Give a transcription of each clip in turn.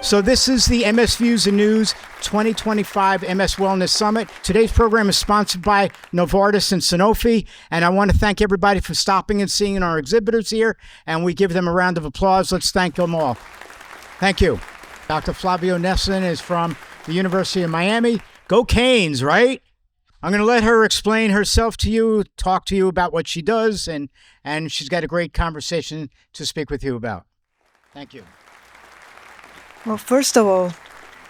So this is the MS Views and News 2025 MS Wellness Summit. Today's program is sponsored by Novartis and Sanofi, and I want to thank everybody for stopping and seeing our exhibitors here, and we give them a round of applause. Let's thank them all. Thank you. Dr. Flavia Nesson is from the University of Miami. Go Canes, right? I'm going to let her explain herself to you, talk to you about what she does, and she's got a great conversation to speak with you about. Thank you. Well, first of all,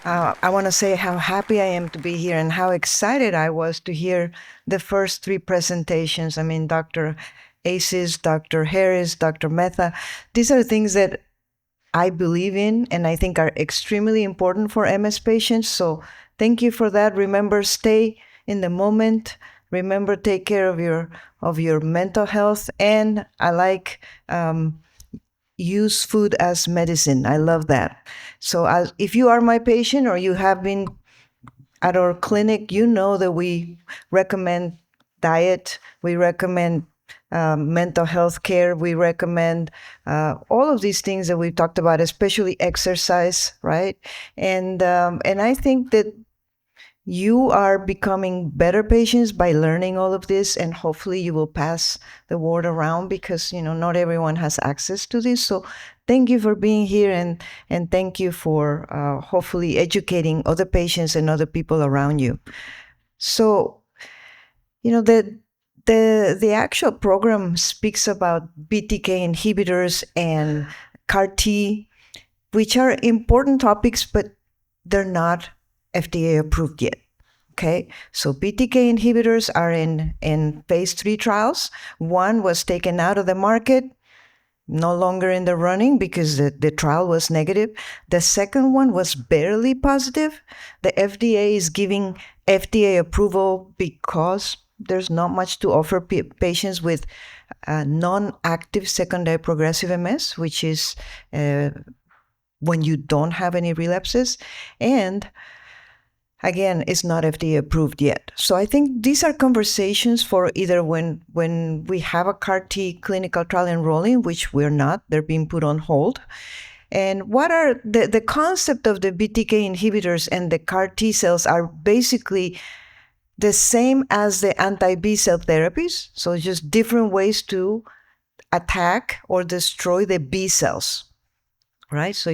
I want to say how happy I am to be here and how excited I was to hear the first three presentations. I mean, Dr. Aces, Dr. Harris, Dr. Mehta. These are things that I believe in and I think are extremely important for MS patients. So thank you for that. Remember, stay in the moment. Remember, take care of your mental health. And I like use food as medicine. I love that. So if you are my patient or you have been at our clinic, you know that we recommend diet, we recommend mental health care, we recommend all of these things that we've talked about, especially exercise, right? And I think that you are becoming better patients by learning all of this, and hopefully you will pass the word around because, not everyone has access to this. So thank you for being here and thank you for hopefully educating other patients and other people around you. So, the actual program speaks about BTK inhibitors and CAR T, which are important topics, but they're not FDA approved yet. Okay, so BTK inhibitors are in phase 3 trials. One was taken out of the market, no longer in the running because the trial was negative. The second one was barely positive. The FDA is giving FDA approval because there's not much to offer patients with non-active secondary progressive MS, which is when you don't have any relapses. And again, it's not FDA approved yet. So I think these are conversations for either when we have a CAR T clinical trial enrolling, which we're not, they're being put on hold. And what are the concept of the BTK inhibitors and the CAR T cells are basically the same as the anti-B cell therapies. So it's just different ways to attack or destroy the B cells, right? So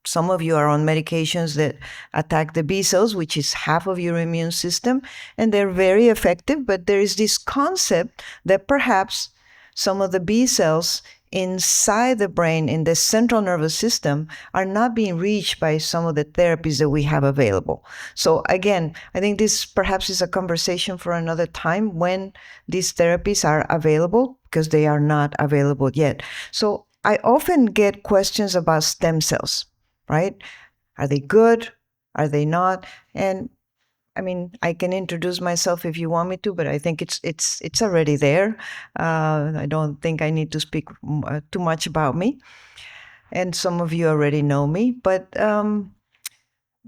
some of you are on medications that attack the B cells, which is half of your immune system, and they're very effective. But there is this concept that perhaps some of the B cells inside the brain, in the central nervous system, are not being reached by some of the therapies that we have available. So again, I think this perhaps is a conversation for another time when these therapies are available, because they are not available yet. So I often get questions about stem cells. Right? Are they good? Are they not? And I mean, I can introduce myself if you want me to, but I think it's already there. I don't think I need to speak too much about me. And some of you already know me. But the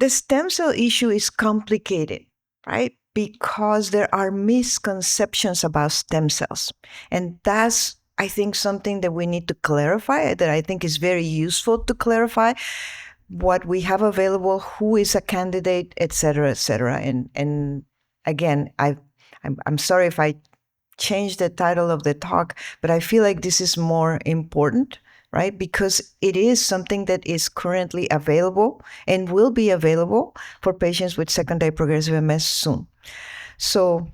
stem cell issue is complicated, right? Because there are misconceptions about stem cells. And that's, I think, something that we need to clarify, that I think is very useful to clarify. What we have available, who is a candidate, et cetera, et cetera. And again, I'm sorry if I changed the title of the talk, but I feel like this is more important, right? Because it is something that is currently available and will be available for patients with secondary progressive MS soon. So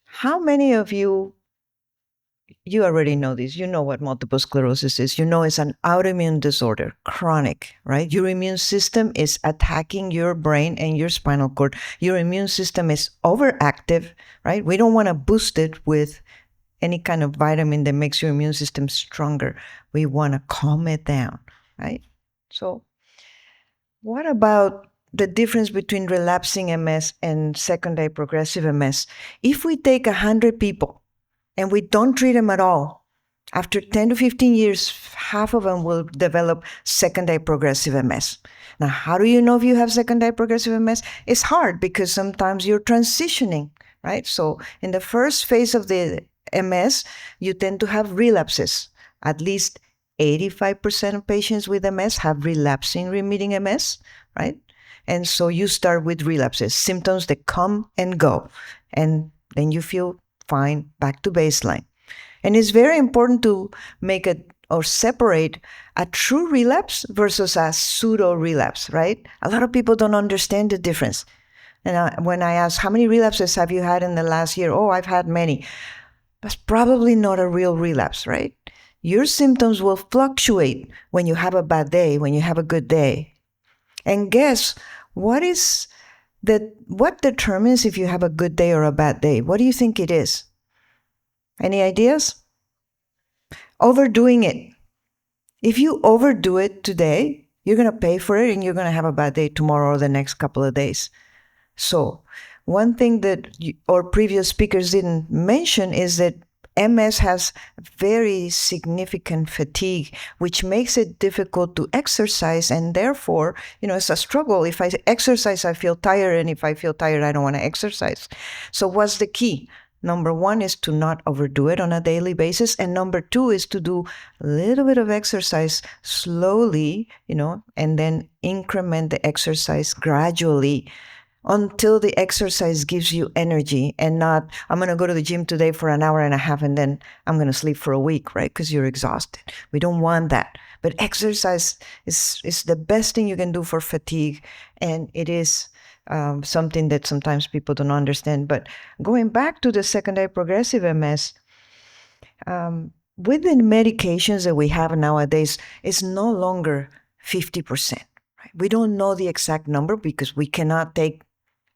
how many of you already know this. You know what multiple sclerosis is. You know it's an autoimmune disorder, chronic, right? Your immune system is attacking your brain and your spinal cord. Your immune system is overactive, right? We don't want to boost it with any kind of vitamin that makes your immune system stronger. We want to calm it down, right? So what about the difference between relapsing MS and secondary progressive MS? If we take 100 people and we don't treat them at all, after 10 to 15 years, half of them will develop secondary progressive MS. Now, how do you know if you have secondary progressive MS? It's hard because sometimes you're transitioning, right? So in the first phase of the MS, you tend to have relapses, at least 85% of patients with MS have relapsing remitting MS, right? And so you start with relapses, symptoms that come and go, and then you feel fine, back to baseline. And it's very important to make it or separate a true relapse versus a pseudo relapse, right? A lot of people don't understand the difference. And when I ask, how many relapses have you had in the last year? Oh, I've had many. That's probably not a real relapse, right? Your symptoms will fluctuate when you have a bad day, when you have a good day. And guess what determines if you have a good day or a bad day? What do you think it is? Any ideas? Overdoing it. If you overdo it today, you're going to pay for it and you're going to have a bad day tomorrow or the next couple of days. So one thing that our previous speakers didn't mention is that MS has very significant fatigue, which makes it difficult to exercise. And therefore, it's a struggle. If I exercise, I feel tired. And if I feel tired, I don't want to exercise. So what's the key? Number one is to not overdo it on a daily basis. And number two is to do a little bit of exercise slowly, and then increment the exercise gradually until the exercise gives you energy and not, I'm going to go to the gym today for an hour and a half and then I'm going to sleep for a week, right? Because you're exhausted. We don't want that. But exercise is the best thing you can do for fatigue. And it is something that sometimes people don't understand. But going back to the secondary progressive MS, with the medications that we have nowadays, it's no longer 50%. Right? We don't know the exact number because we cannot take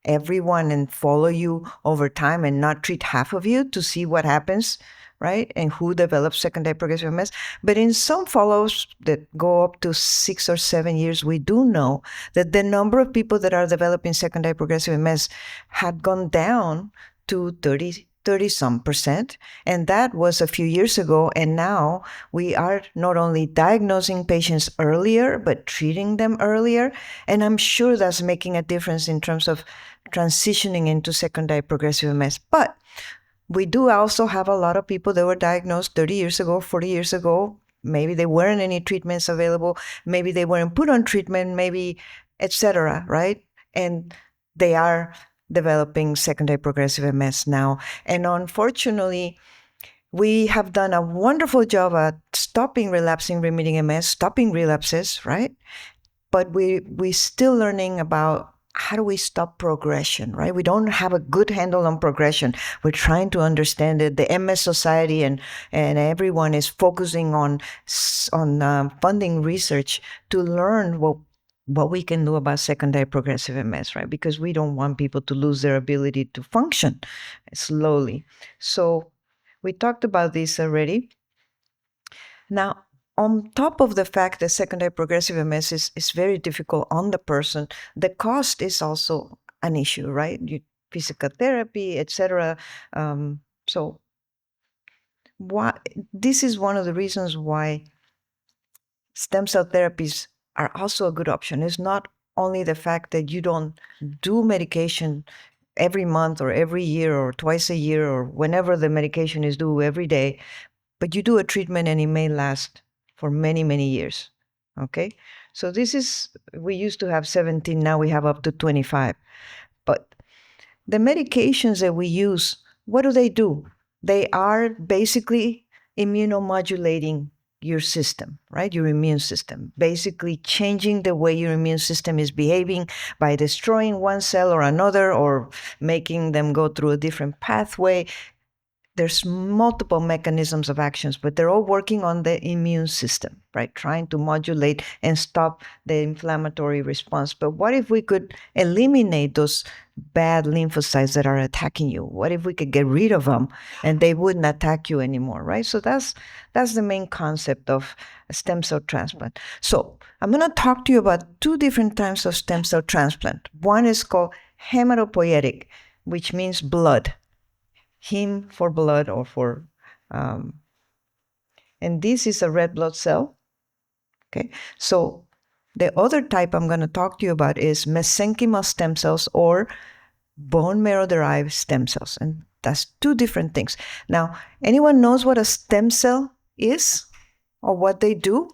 everyone and follow you over time and not treat half of you to see what happens, right? And who develops secondary progressive MS. But in some follow-ups that go up to 6 or 7 years, we do know that the number of people that are developing secondary progressive MS had gone down to 30-some%. And that was a few years ago. And now we are not only diagnosing patients earlier, but treating them earlier. And I'm sure that's making a difference in terms of transitioning into secondary progressive MS. But we do also have a lot of people that were diagnosed 30 years ago, 40 years ago. Maybe there weren't any treatments available. Maybe they weren't put on treatment, maybe, etc., right? And they are developing secondary progressive MS now. And unfortunately, we have done a wonderful job at stopping relapsing remitting MS, stopping relapses, right? But we're still learning about how do we stop progression, right? We don't have a good handle on progression. We're trying to understand it. The MS Society and everyone is focusing on funding research to learn what we can do about secondary progressive MS, right? Because we don't want people to lose their ability to function slowly. So we talked about this already. Now, on top of the fact that secondary progressive MS is very difficult on the person, the cost is also an issue, right? Physical therapy, etc. So this is one of the reasons why stem cell therapies are also a good option. It's not only the fact that you don't do medication every month or every year or twice a year or whenever the medication is due every day, but you do a treatment and it may last for many, many years, okay? So we used to have 17, now we have up to 25. But the medications that we use, what do? They are basically immunomodulating your system, right? Your immune system, basically changing the way your immune system is behaving by destroying one cell or another or making them go through a different pathway. There's multiple mechanisms of actions, but they're all working on the immune system, right? Trying to modulate and stop the inflammatory response. But what if we could eliminate those bad lymphocytes that are attacking you? What if we could get rid of them and they wouldn't attack you anymore, right? So that's the main concept of a stem cell transplant. So I'm going to talk to you about two different types of stem cell transplant. One is called hematopoietic, which means blood. Heme for blood or for, and this is a red blood cell, okay? So the other type I'm going to talk to you about is mesenchymal stem cells or bone marrow-derived stem cells, and that's two different things. Now, anyone knows what a stem cell is? or what they do?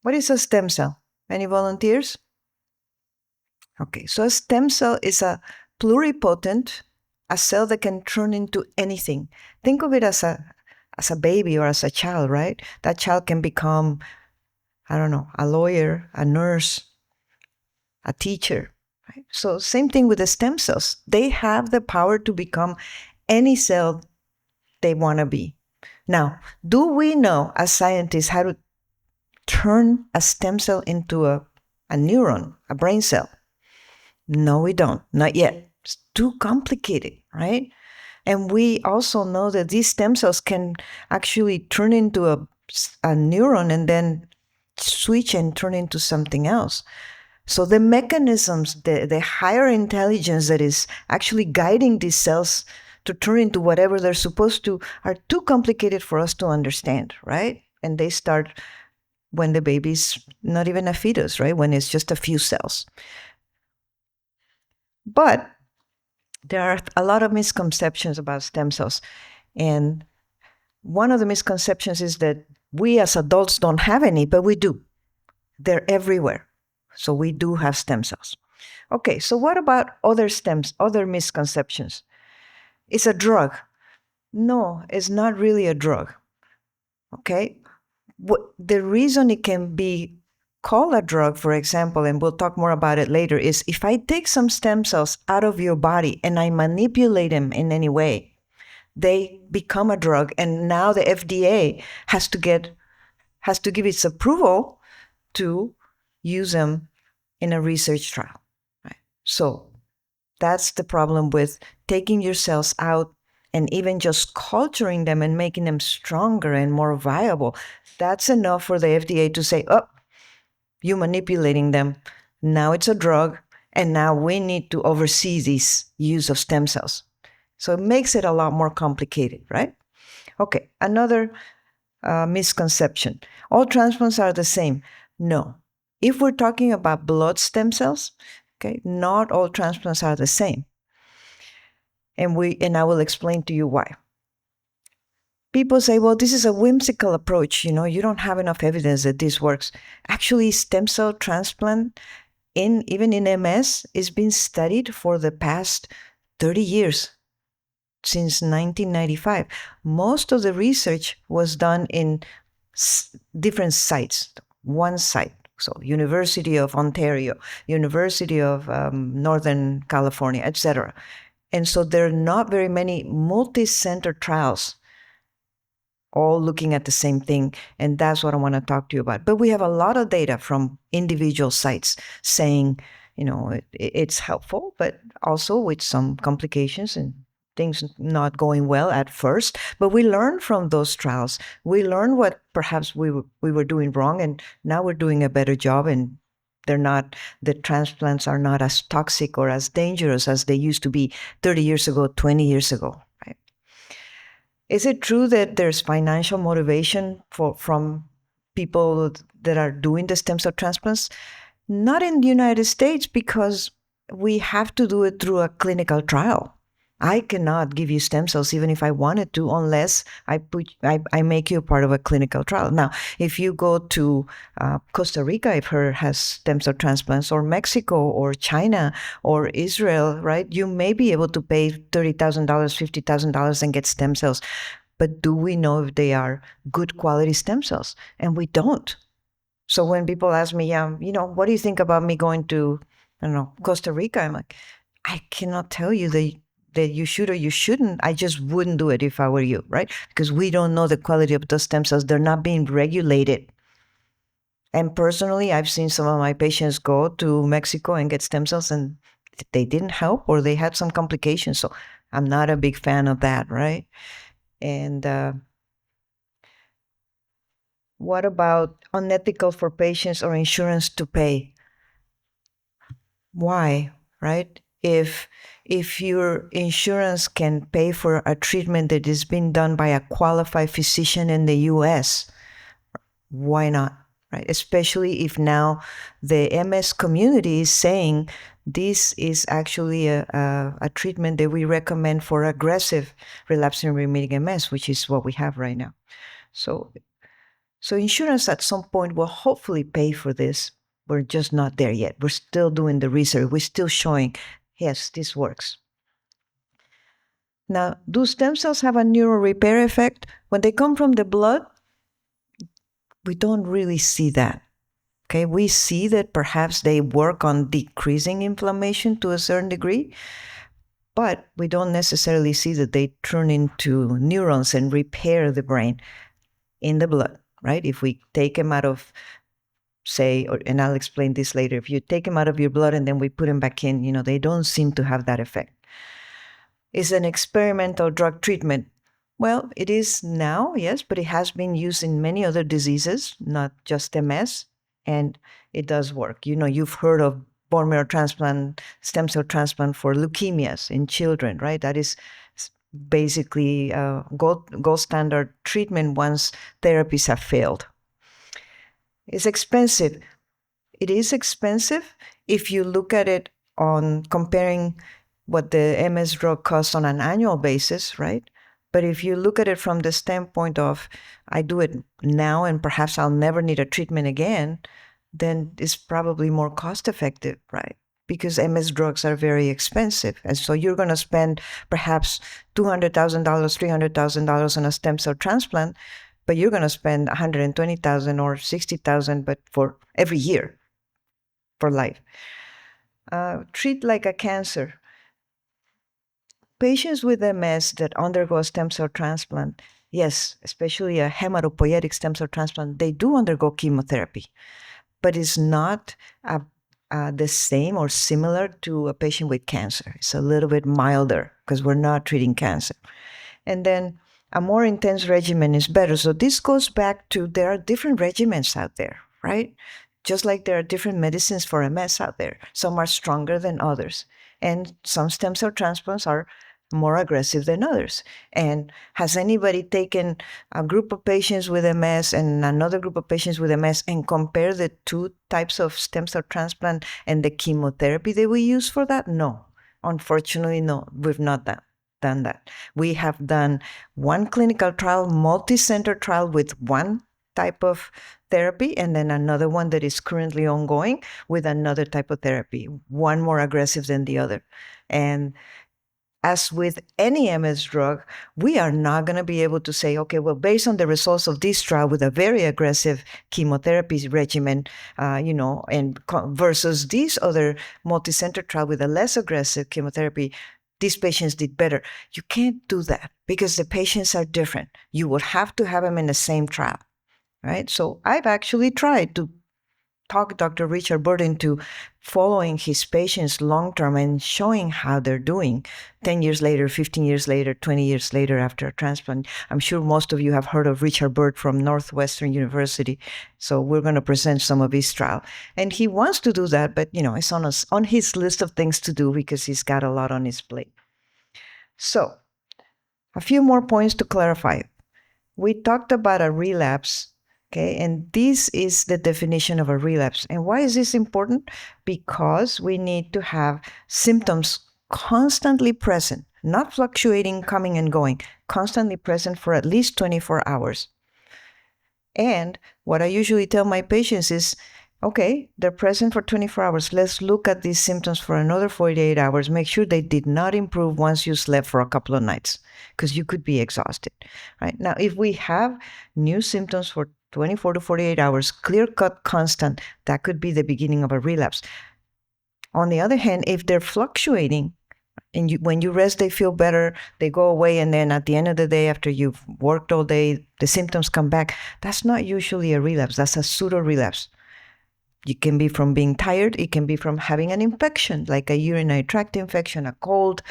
What is a stem cell? Any volunteers? Okay, so a stem cell is a pluripotent, a cell that can turn into anything. Think of it as a baby or as a child, right? That child can become, I don't know, a lawyer, a nurse, a teacher. Right? So same thing with the stem cells. They have the power to become any cell they want to be. Now, do we know as scientists how to turn a stem cell into a neuron, a brain cell? No, we don't. Not yet. It's too complicated, right? And we also know that these stem cells can actually turn into a neuron and then switch and turn into something else. So the mechanisms, the higher intelligence that is actually guiding these cells to turn into whatever they're supposed to are too complicated for us to understand, right? And they start when the baby's not even a fetus, right? When it's just a few cells. But there are a lot of misconceptions about stem cells. And one of the misconceptions is that we as adults don't have any, but we do. They're everywhere. So we do have stem cells. Okay, so what about other misconceptions? It's a drug. No, it's not really a drug. Okay? The reason it can be called a drug, for example, and we'll talk more about it later, is if I take some stem cells out of your body and I manipulate them in any way, they become a drug, and now the FDA has to give its approval to use them in a research trial. Right? So that's the problem with taking your cells out and even just culturing them and making them stronger and more viable. That's enough for the FDA to say, oh, you're manipulating them. Now it's a drug, and now we need to oversee this use of stem cells. So it makes it a lot more complicated, right? Okay, another misconception. All transplants are the same. No. If we're talking about blood stem cells, okay, not all transplants are the same. And I will explain to you why. People say, well, this is a whimsical approach. You don't have enough evidence that this works. Actually, stem cell transplant, even in MS, is being studied for the past 30 years, since 1995. Most of the research was done in different sites. One site, so University of Ontario, University of Northern California, etc. And so there are not very many multi-center trials all looking at the same thing, and that's what I want to talk to you about. But we have a lot of data from individual sites saying, it's helpful, but also with some complications and things not going well at first. But we learn from those trials. We learn what perhaps we were doing wrong, and now we're doing a better job, and the transplants are not as toxic or as dangerous as they used to be 30 years ago, 20 years ago. Right? Is it true that there's financial motivation from people that are doing the stem cell transplants? Not in the United States, because we have to do it through a clinical trial. I cannot give you stem cells even if I wanted to, unless I make you a part of a clinical trial. Now, if you go to Costa Rica, if her has stem cell transplants, or Mexico, or China, or Israel, right? You may be able to pay $30,000, $50,000 and get stem cells. But do we know if they are good quality stem cells? And we don't. So when people ask me, what do you think about me going to, Costa Rica? I'm like, I cannot tell you that you should or you shouldn't. I just wouldn't do it if I were you, right? Because we don't know the quality of those stem cells. They're not being regulated. And personally, I've seen some of my patients go to Mexico and get stem cells, and they didn't help, or they had some complications. So I'm not a big fan of that, right? And what about unethical for patients or insurance to pay? Why, right? If your insurance can pay for a treatment that is being done by a qualified physician in the US, why not, right? Especially if now the MS community is saying this is actually a treatment that we recommend for aggressive relapsing remitting MS, which is what we have right now. So So insurance at some point will hopefully pay for this. We're just not there yet. We're still doing the research. We're still showing, yes, this works. Now, do stem cells have a neural repair effect? When they come from the blood, we don't really see that. Okay, we see that perhaps they work on decreasing inflammation to a certain degree, but we don't necessarily see that they turn into neurons and repair the brain in the blood, right? If we take them out of, say, and I'll explain this later, if you take them out of your blood and then we put them back in, they don't seem to have that effect. Is an experimental drug treatment? Well, it is now, yes, but it has been used in many other diseases, not just MS, and it does work. You've heard of bone marrow transplant, stem cell transplant for leukemias in children, right? That is basically gold standard treatment once therapies have failed. It's expensive. It is expensive if you look at it on comparing what the MS drug costs on an annual basis, right? But if you look at it from the standpoint of, I do it now and perhaps I'll never need a treatment again, then it's probably more cost effective, right? Because MS drugs are very expensive. And so you're going to spend perhaps $200,000, $300,000 on a stem cell transplant, but you're going to spend $120,000 or $60,000, but for every year, for life. Treat like a cancer. Patients with MS that undergo a stem cell transplant, yes, especially a hematopoietic stem cell transplant, they do undergo chemotherapy, but it's not the same or similar to a patient with cancer. It's a little bit milder because we're not treating cancer. And then a more intense regimen is better. So this goes back to there are different regimens out there, right? Just like there are different medicines for MS out there. Some are stronger than others. And some stem cell transplants are more aggressive than others. And has anybody taken a group of patients with MS and another group of patients with MS and compare the two types of stem cell transplant and the chemotherapy that we use for that? No. Unfortunately, no. We've not done that. We have done one clinical trial, multi-center trial with one type of therapy, and then another one that is currently ongoing with another type of therapy, one more aggressive than the other. And as with any MS drug, we are not going to be able to say, okay, well, based on the results of this trial with a very aggressive chemotherapy regimen, and versus this other multi-center trial with a less aggressive chemotherapy, these patients did better. You can't do that because the patients are different. You would have to have them in the same trial, right? So I've actually tried to talk Dr. Richard Bird into following his patients long-term and showing how they're doing 10 years later, 15 years later, 20 years later after a transplant. I'm sure most of you have heard of Richard Bird from Northwestern University. So we're going to present some of his trial. And he wants to do that, but it's on his list of things to do because he's got a lot on his plate. So a few more points to clarify. We talked about a relapse. Okay, and this is the definition of a relapse. And why is this important? Because we need to have symptoms constantly present, not fluctuating, coming and going, constantly present for at least 24 hours. And what I usually tell my patients is, okay, they're present for 24 hours. Let's look at these symptoms for another 48 hours. Make sure they did not improve once you slept for a couple of nights, because you could be exhausted, right? Now, if we have new symptoms for 24 to 48 hours, clear-cut, constant, that could be the beginning of a relapse. On the other hand, if they're fluctuating, and when you rest, they feel better, they go away, and then at the end of the day, after you've worked all day, the symptoms come back, that's not usually a relapse. That's a pseudo-relapse. It can be from being tired. It can be from having an infection, like a urinary tract infection, a cold.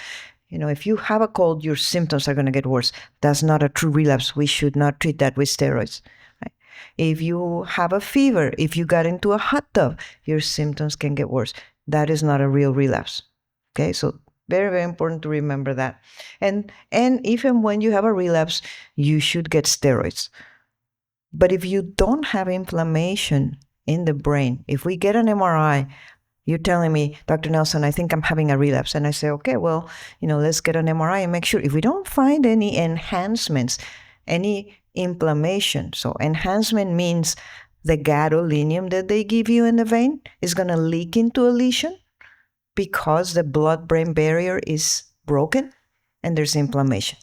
If you have a cold, your symptoms are going to get worse. That's not a true relapse. We should not treat that with steroids. Right? If you have a fever, if you got into a hot tub, your symptoms can get worse. That is not a real relapse. Okay, so very, very important to remember that. And even when you have a relapse, you should get steroids. But if you don't have inflammation in the brain, if we get an MRI, you're telling me, Dr. Nelson, I think I'm having a relapse. And I say, okay, well, let's get an MRI and make sure. If we don't find any enhancements, any inflammation. So enhancement means the gadolinium that they give you in the vein is going to leak into a lesion because the blood-brain barrier is broken and there's inflammation,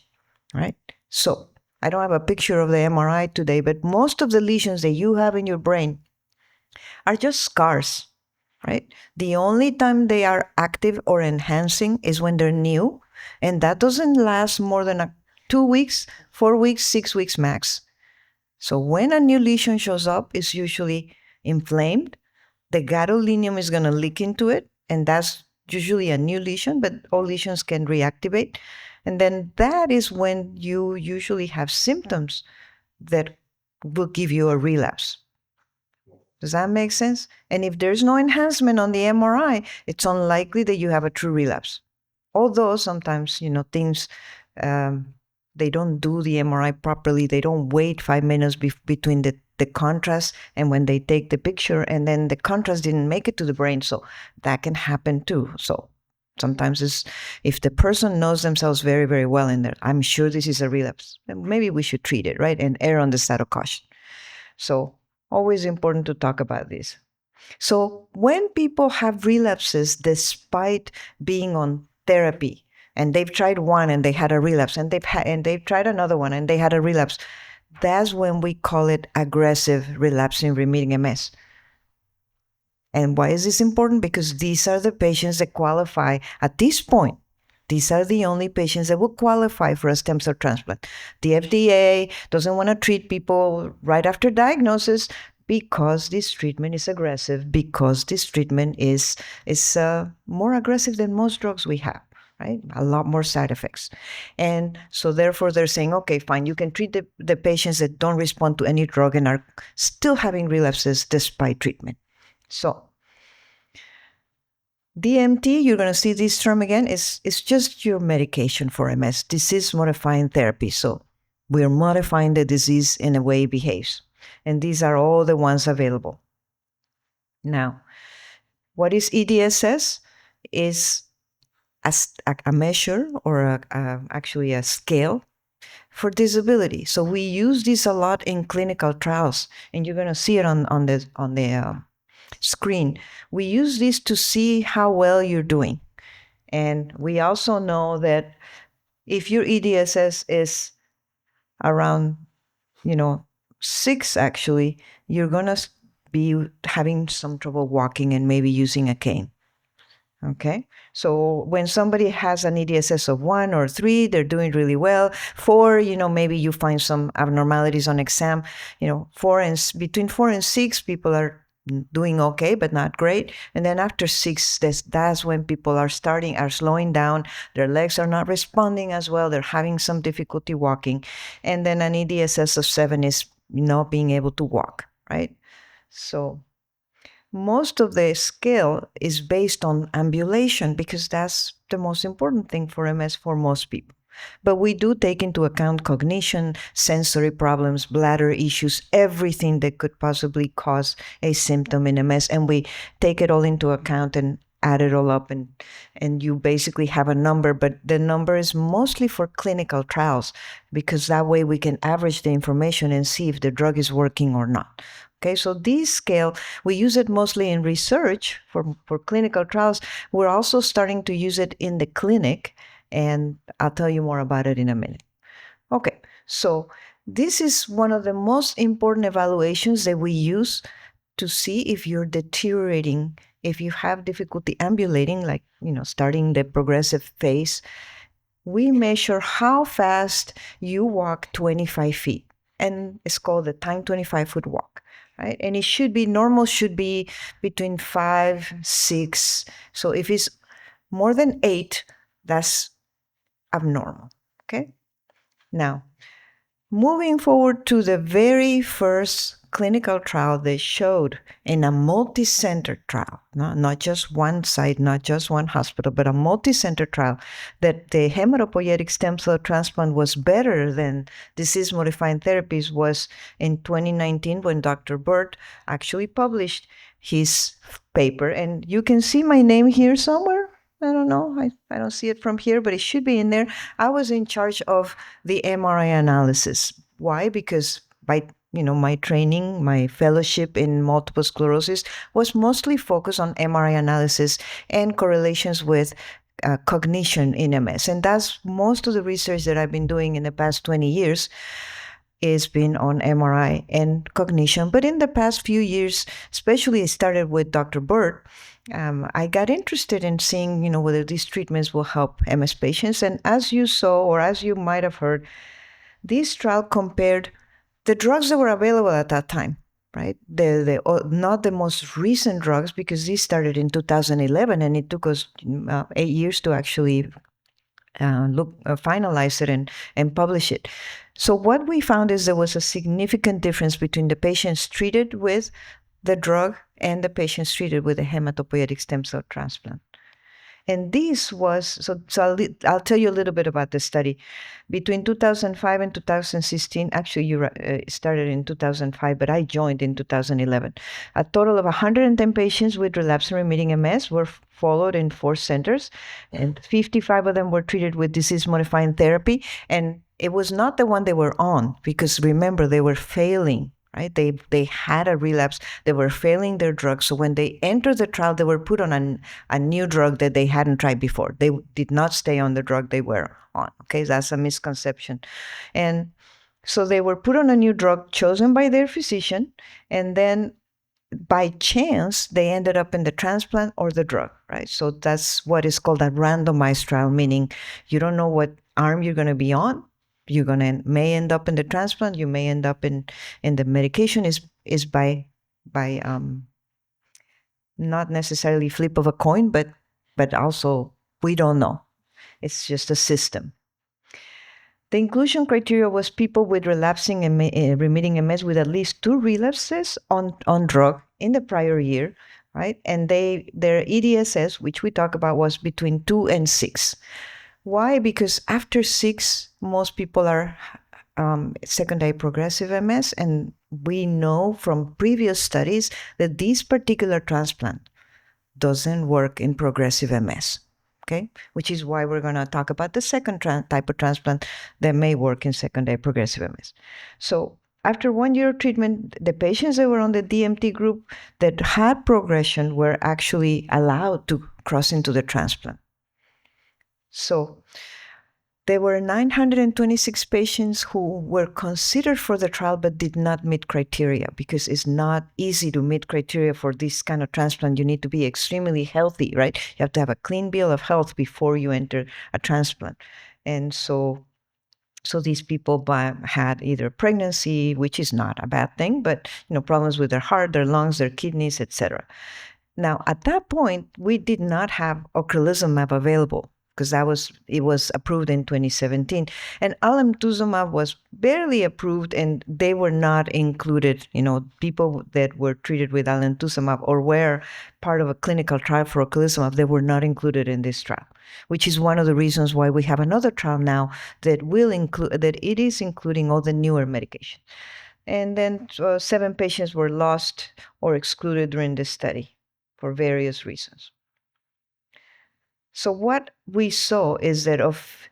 right? So I don't have a picture of the MRI today, but most of the lesions that you have in your brain are just scars, right? The only time they are active or enhancing is when they're new, and that doesn't last more than 2 weeks, 4 weeks, 6 weeks max. So when a new lesion shows up, it's usually inflamed. The gadolinium is going to leak into it, and that's usually a new lesion, but all lesions can reactivate. And then that is when you usually have symptoms that will give you a relapse. Does that make sense? And if there's no enhancement on the MRI, it's unlikely that you have a true relapse. Although sometimes, things, they don't do the MRI properly. They don't wait 5 minutes between the contrast and when they take the picture, and then the contrast didn't make it to the brain. So that can happen too. So sometimes if the person knows themselves very, very well and I'm sure this is a relapse, then maybe we should treat it, right? And err on the side of caution. So always important to talk about this. So when people have relapses despite being on therapy, and they've tried one and they had a relapse, and they've tried another one and they had a relapse, that's when we call it aggressive relapsing remitting MS. And why is this important? Because these are the patients that qualify at this point. These are the only patients that will qualify for a stem cell transplant. The FDA doesn't want to treat people right after diagnosis because this treatment is aggressive, because this treatment is more aggressive than most drugs we have, right? A lot more side effects. And so therefore they're saying, okay, fine, you can treat the patients that don't respond to any drug and are still having relapses despite treatment. So DMT, you're going to see this term again, is just your medication for MS, disease-modifying therapy. So we're modifying the disease in a way it behaves. And these are all the ones available. Now, what is EDSS? Is a measure or actually a scale for disability. So we use this a lot in clinical trials, and you're going to see it on the screen. We use this to see how well you're doing. And we also know that if your EDSS is around, 6, actually, you're going to be having some trouble walking and maybe using a cane. Okay, so when somebody has an EDSS of 1 or 3, they're doing really well. 4, maybe you find some abnormalities on exam. Between 4 and 6, people are doing okay, but not great. And then after 6, that's when people are slowing down. Their legs are not responding as well. They're having some difficulty walking. And then an EDSS of 7 is not being able to walk, right? So most of the scale is based on ambulation because that's the most important thing for MS for most people. But we do take into account cognition, sensory problems, bladder issues, everything that could possibly cause a symptom in MS. And we take it all into account and add it all up, and you basically have a number. But the number is mostly for clinical trials because that way we can average the information and see if the drug is working or not. Okay, so this scale, we use it mostly in research for clinical trials. We're also starting to use it in the clinic, and I'll tell you more about it in a minute. Okay, so this is one of the most important evaluations that we use to see if you're deteriorating, if you have difficulty ambulating, like, starting the progressive phase. We measure how fast you walk 25 feet, and it's called the time 25-foot walk. Right? And normal should be between 5, 6. So if it's more than 8, that's abnormal. Okay. Now, moving forward to the very first clinical trial they showed in a multi-center trial, not just one site, not just one hospital, but a multi-center trial, that the hematopoietic stem cell transplant was better than disease-modifying therapies, was in 2019 when Dr. Burt actually published his paper. And you can see my name here somewhere. I don't know. I don't see it from here, but it should be in there. I was in charge of the MRI analysis Why? Because by my training, my fellowship in multiple sclerosis was mostly focused on MRI analysis and correlations with cognition in MS. And that's most of the research that I've been doing in the past 20 years is been on MRI and cognition. But in the past few years, especially I started with Dr. Bird, I got interested in seeing, whether these treatments will help MS patients. And as you saw, or as you might have heard, this trial compared the drugs that were available at that time, right? Not the most recent drugs, because these started in 2011, and it took us 8 years to actually finalize it and publish it. So what we found is there was a significant difference between the patients treated with the drug and the patients treated with a hematopoietic stem cell transplant. And this was, I'll tell you a little bit about the study. Between 2005 and 2016, actually you started in 2005, but I joined in 2011. A total of 110 patients with relapsed and remitting MS were followed in 4 centers, and 55 of them were treated with disease-modifying therapy. And it was not the one they were on, because remember, they were failing. Right? They had a relapse. They were failing their drugs. So when they entered the trial, they were put on a new drug that they hadn't tried before. They did not stay on the drug they were on. Okay, that's a misconception. And so they were put on a new drug chosen by their physician, and then by chance, they ended up in the transplant or the drug, right? So that's what is called a randomized trial, meaning you don't know what arm you're going to be on. You're may end up in the transplant. You may end up in the medication. Is by not necessarily flip of a coin, but also we don't know. It's just a system. The inclusion criteria was people with relapsing and remitting MS with at least 2 relapses on drug in the prior year, right? And their EDSS, which we talk about, was between 2 and 6. Why? Because after 6, most people are secondary progressive MS, and we know from previous studies that this particular transplant doesn't work in progressive MS, okay? Which is why we're going to talk about the second type of transplant that may work in secondary progressive MS. So after 1 year of treatment, the patients that were on the DMT group that had progression were actually allowed to cross into the transplant. So there were 926 patients who were considered for the trial but did not meet criteria, because it's not easy to meet criteria for this kind of transplant. You need to be extremely healthy, right? You have to have a clean bill of health before you enter a transplant. And so these people had either pregnancy, which is not a bad thing, but problems with their heart, their lungs, their kidneys, etc. Now, at that point, we did not have ocrelizumab available, because it was approved in 2017. And alemtuzumab was barely approved, and they were not included. People that were treated with alemtuzumab or were part of a clinical trial for ocrelizumab, they were not included in this trial, which is one of the reasons why we have another trial now that it is including all the newer medication. And then 7 patients were lost or excluded during this study for various reasons. So what we saw is that of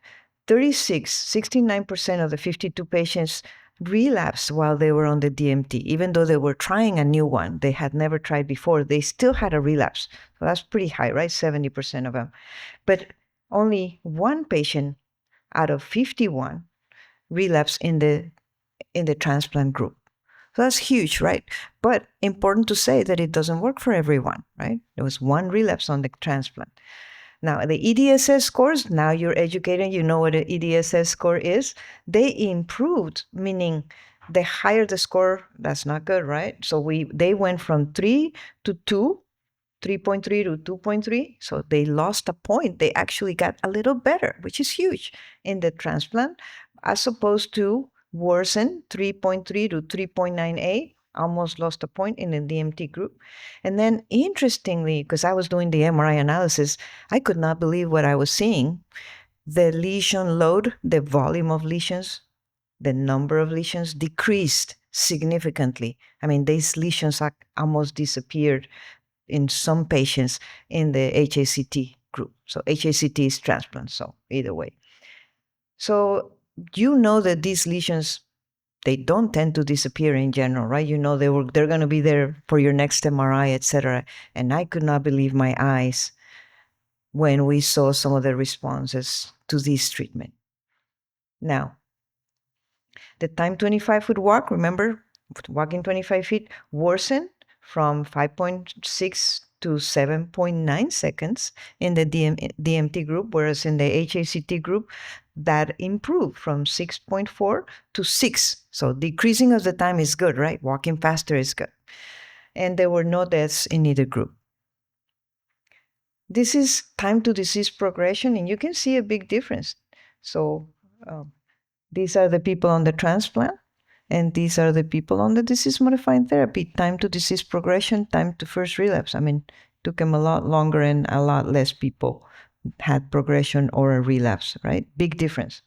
69% of the 52 patients relapsed while they were on the DMT. Even though they were trying a new one they had never tried before, they still had a relapse. So that's pretty high, right? 70% of them. But only 1 patient out of 51 relapsed in the transplant group. So that's huge, right? But important to say that it doesn't work for everyone, right? There was 1 relapse on the transplant. Now, the EDSS scores, now you're educated, you know what an EDSS score is. They improved, meaning the higher the score, that's not good, right? So they went from 3 to 2, 3.3 to 2.3. So they lost a point. They actually got a little better, which is huge in the transplant, as opposed to worsen 3.3 to 3.98. Almost lost a point in the DMT group. And then interestingly, because I was doing the MRI analysis, I could not believe what I was seeing. The lesion load, the volume of lesions, the number of lesions decreased significantly. I mean, these lesions almost disappeared in some patients in the HACT group. So HACT is transplant, so either way. So that these lesions they don't tend to disappear in general, right? They're going to be there for your next MRI, etc. And I could not believe my eyes when we saw some of the responses to this treatment. Now, the time 25-foot walk, remember, walking 25 feet worsened from 5.6 to 7.9 seconds in the DMT group, whereas in the HACT group, that improved from 6.4 to 6. So decreasing of the time is good, right? Walking faster is good. And there were no deaths in either group. This is time to disease progression, and you can see a big difference. So these are the people on the transplant, and these are the people on the disease-modifying therapy. Time to disease progression, time to first relapse. I mean, it took them a lot longer, and a lot less people had progression or a relapse, right? Big difference.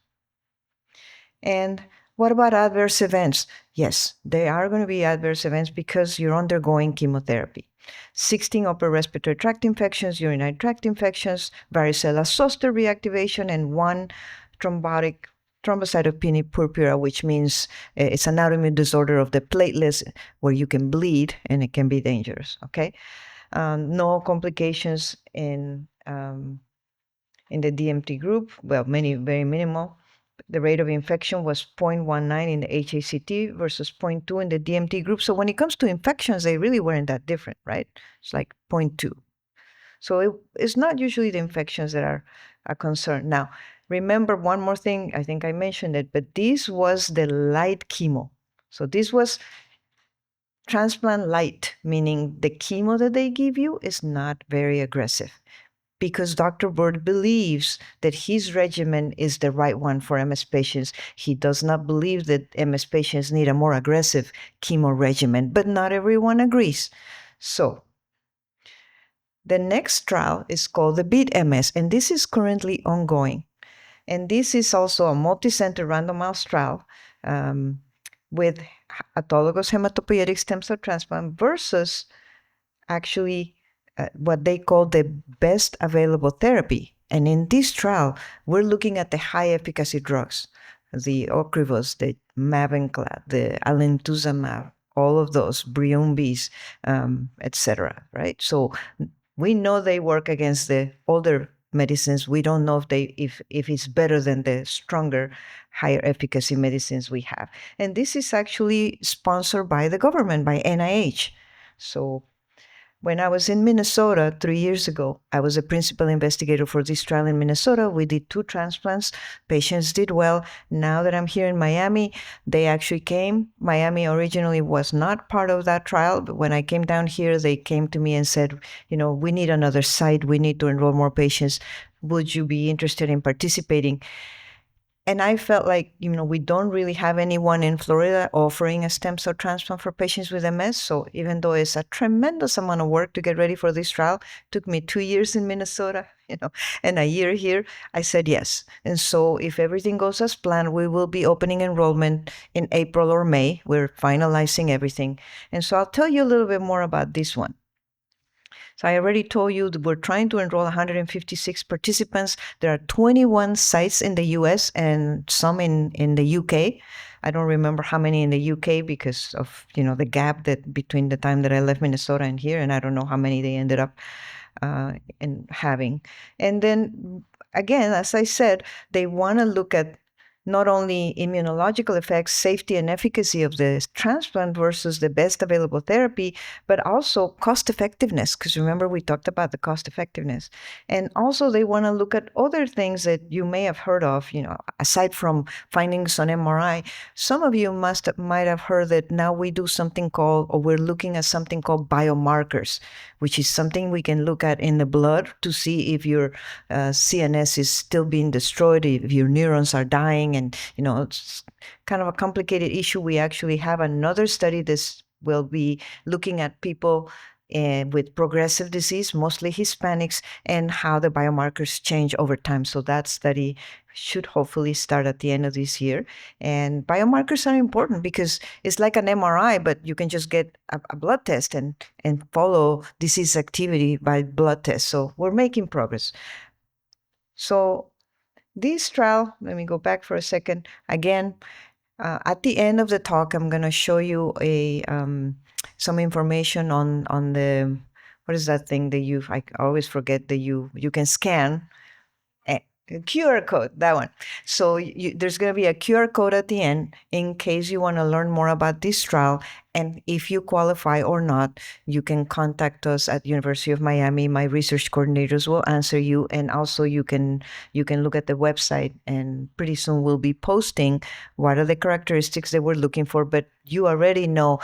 And what about adverse events? Yes, there are going to be adverse events because you're undergoing chemotherapy. 16 upper respiratory tract infections, urinary tract infections, varicella zoster reactivation, and 1 thrombocytopenic purpura, which means it's an autoimmune disorder of the platelets where you can bleed and it can be dangerous. Okay, no complications in the DMT group. Well, very minimal. The rate of infection was 0.19 in the HACT versus 0.2 in the DMT group. So when it comes to infections, they really weren't that different, right? It's like 0.2. So it's not usually the infections that are a concern. Now, remember one more thing, I think I mentioned it, but this was the light chemo. So this was transplant light, meaning the chemo that they give you is not very aggressive, because Dr. Bird believes that his regimen is the right one for MS patients. He does not believe that MS patients need a more aggressive chemo regimen, but not everyone agrees. So the next trial is called the BEAT MS, and this is currently ongoing. And this is also a multi-center randomized trial with autologous hematopoietic stem cell transplant versus actually what they call the best available therapy. And in this trial, we're looking at the high efficacy drugs, the Ocrevus, the Mavenclad, the Alemtuzumab, all of those, Briumvis, etc. Right? So we know they work against the older medicines. We don't know if it's better than the stronger, higher efficacy medicines we have. And this is actually sponsored by the government, by NIH. So when I was in Minnesota 3 years ago, I was a principal investigator for this trial in Minnesota. We did 2 transplants. Patients did well. Now that I'm here in Miami, they actually came. Miami originally was not part of that trial, but when I came down here, they came to me and said, we need another site. We need to enroll more patients. Would you be interested in participating? And I felt like, we don't really have anyone in Florida offering a stem cell transplant for patients with MS. So even though it's a tremendous amount of work to get ready for this trial, it took me 2 years in Minnesota, and a year here, I said yes. And so if everything goes as planned, we will be opening enrollment in April or May. We're finalizing everything. And so I'll tell you a little bit more about this one. So I already told you that we're trying to enroll 156 participants. There are 21 sites in the US and some in the UK. I don't remember how many in the UK because of the gap that between the time that I left Minnesota and here, and I don't know how many they ended up having. And then again, as I said, they want to look at not only immunological effects, safety, and efficacy of the transplant versus the best available therapy, but also cost effectiveness, because remember we talked about the cost effectiveness. And also they want to look at other things that you may have heard of, aside from findings on MRI. Some of you might have heard that now we do something called, or we're looking at something called biomarkers, which is something we can look at in the blood to see if your CNS is still being destroyed, if your neurons are dying. And, it's kind of a complicated issue. We actually have another study. This will be looking at people with progressive disease, mostly Hispanics, and how the biomarkers change over time. So that study should hopefully start at the end of this year. And biomarkers are important because it's like an MRI, but you can just get a blood test and follow disease activity by blood test. So we're making progress. So this trial, let me go back for a second. Again, At the end of the talk, I'm going to show you some information on the, what is that thing that I always forget that you can scan. A QR code, that one. So there's going to be a QR code at the end in case you want to learn more about this trial. And if you qualify or not, you can contact us at University of Miami. My research coordinators will answer you. And also you can look at the website, and pretty soon we'll be posting what are the characteristics that we're looking for. But you already know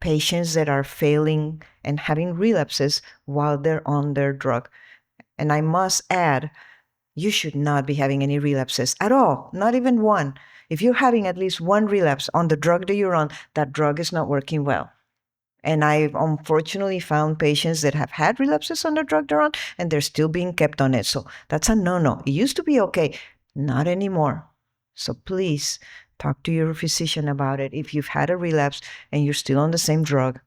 patients that are failing and having relapses while they're on their drug. And I must add, you should not be having any relapses at all, not even one. If you're having at least one relapse on the drug that you're on, that drug is not working well. And I've unfortunately found patients that have had relapses on the drug they're on, and they're still being kept on it. So that's a no-no. It used to be okay, not anymore. So please talk to your physician about it. If you've had a relapse and you're still on the same drug,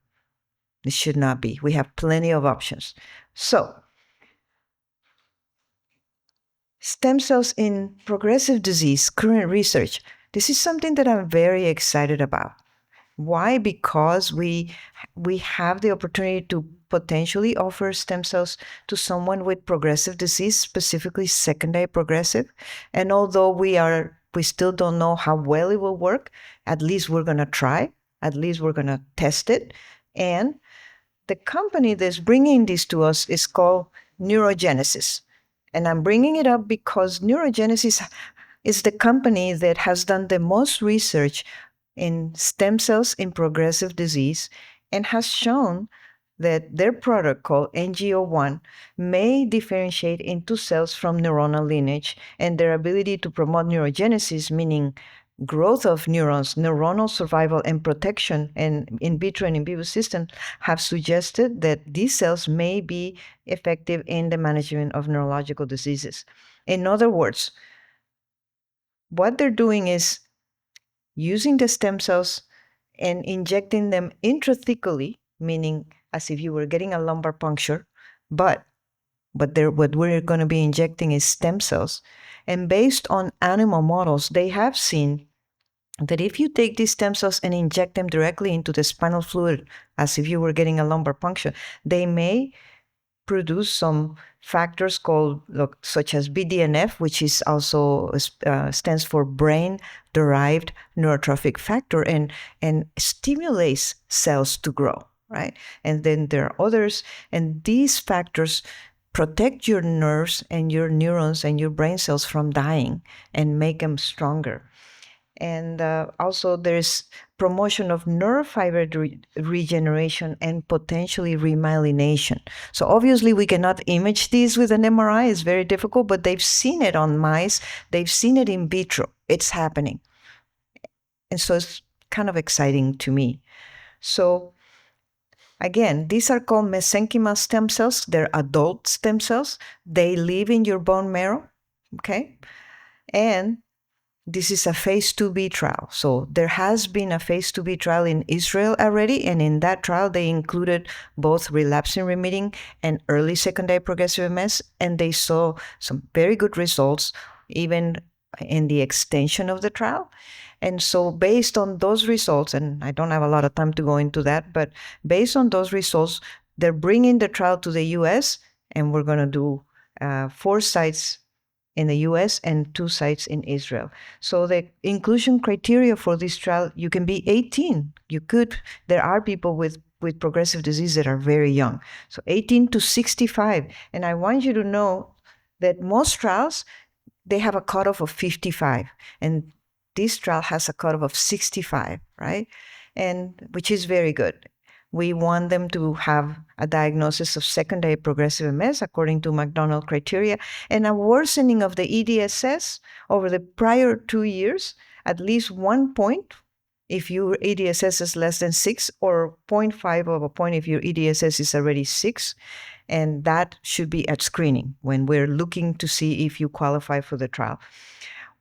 it should not be. We have plenty of options. So stem cells in progressive disease, current research. This is something that I'm very excited about. Why? Because we have the opportunity to potentially offer stem cells to someone with progressive disease, specifically secondary progressive. And although we still don't know how well it will work, at least we're going to try. At least we're going to test it. And the company that's bringing this to us is called Neurogenesis. And I'm bringing it up because Neurogenesis is the company that has done the most research in stem cells in progressive disease and has shown that their product called NGO1 may differentiate into cells from neuronal lineage, and their ability to promote neurogenesis, meaning growth of neurons, neuronal survival and protection, and in vitro and in vivo systems have suggested that these cells may be effective in the management of neurological diseases. In other words, what they're doing is using the stem cells and injecting them intrathecally, meaning as if you were getting a lumbar puncture, but what we're going to be injecting is stem cells. And based on animal models, they have seen that if you take these stem cells and inject them directly into the spinal fluid, as if you were getting a lumbar puncture, they may produce some factors such as BDNF, which is also stands for brain-derived neurotrophic factor, and stimulates cells to grow, right? And then there are others, and these factors protect your nerves and your neurons and your brain cells from dying and make them stronger. And also there's promotion of neurofiber regeneration and potentially remyelination. So obviously we cannot image these with an MRI. It's very difficult, but they've seen it on mice. They've seen it in vitro. It's happening. And so it's kind of exciting to me. So again, these are called mesenchymal stem cells. They're adult stem cells. They live in your bone marrow, okay? And this is a phase 2b trial. So there has been a phase 2b trial in Israel already, and in that trial they included both relapsing remitting and early secondary progressive MS, and they saw some very good results even in the extension of the trial. And so based on those results, and I don't have a lot of time to go into that, but based on those results, they're bringing the trial to the US, and we're going to do 4 sites in the US and 2 sites in Israel. So the inclusion criteria for this trial, you can be 18. There are people with progressive disease that are very young. So 18 to 65. And I want you to know that most trials, they have a cutoff of 55. And this trial has a cutoff of 65, right? And which is very good. We want them to have a diagnosis of secondary progressive MS according to McDonald criteria, and a worsening of the EDSS over the prior 2 years, at least 1 point if your EDSS is less than 6, or 0.5 of a point if your EDSS is already 6. And that should be at screening when we're looking to see if you qualify for the trial.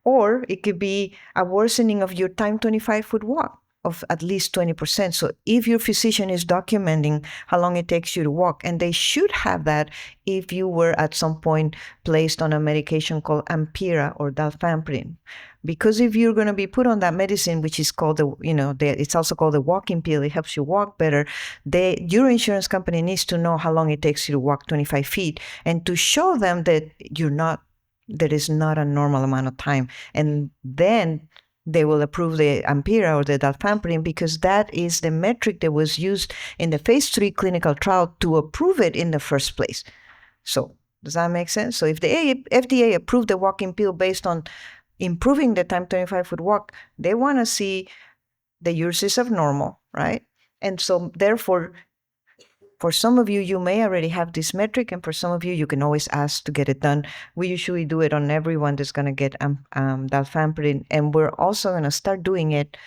Or it could be a worsening of your time 25-foot walk of at least 20%. So if your physician is documenting how long it takes you to walk, and they should have that if you were at some point placed on a medication called Ampira or dalfamprin. Because if you're going to be put on that medicine, which is called it's also called the walking pill, it helps you walk better. Your insurance company needs to know how long it takes you to walk 25 feet and to show them that that is not a normal amount of time. And then they will approve the Ampera or the dalfamprin, because that is the metric that was used in the phase 3 clinical trial to approve it in the first place. So does that make sense? So if the FDA approved the walking pill based on improving the time 25-foot walk, they want to see the uses of normal, right? And so therefore, for some of you, you may already have this metric, and for some of you, you can always ask to get it done. We usually do it on everyone that's going to get dalfamprin, and we're also going to start doing it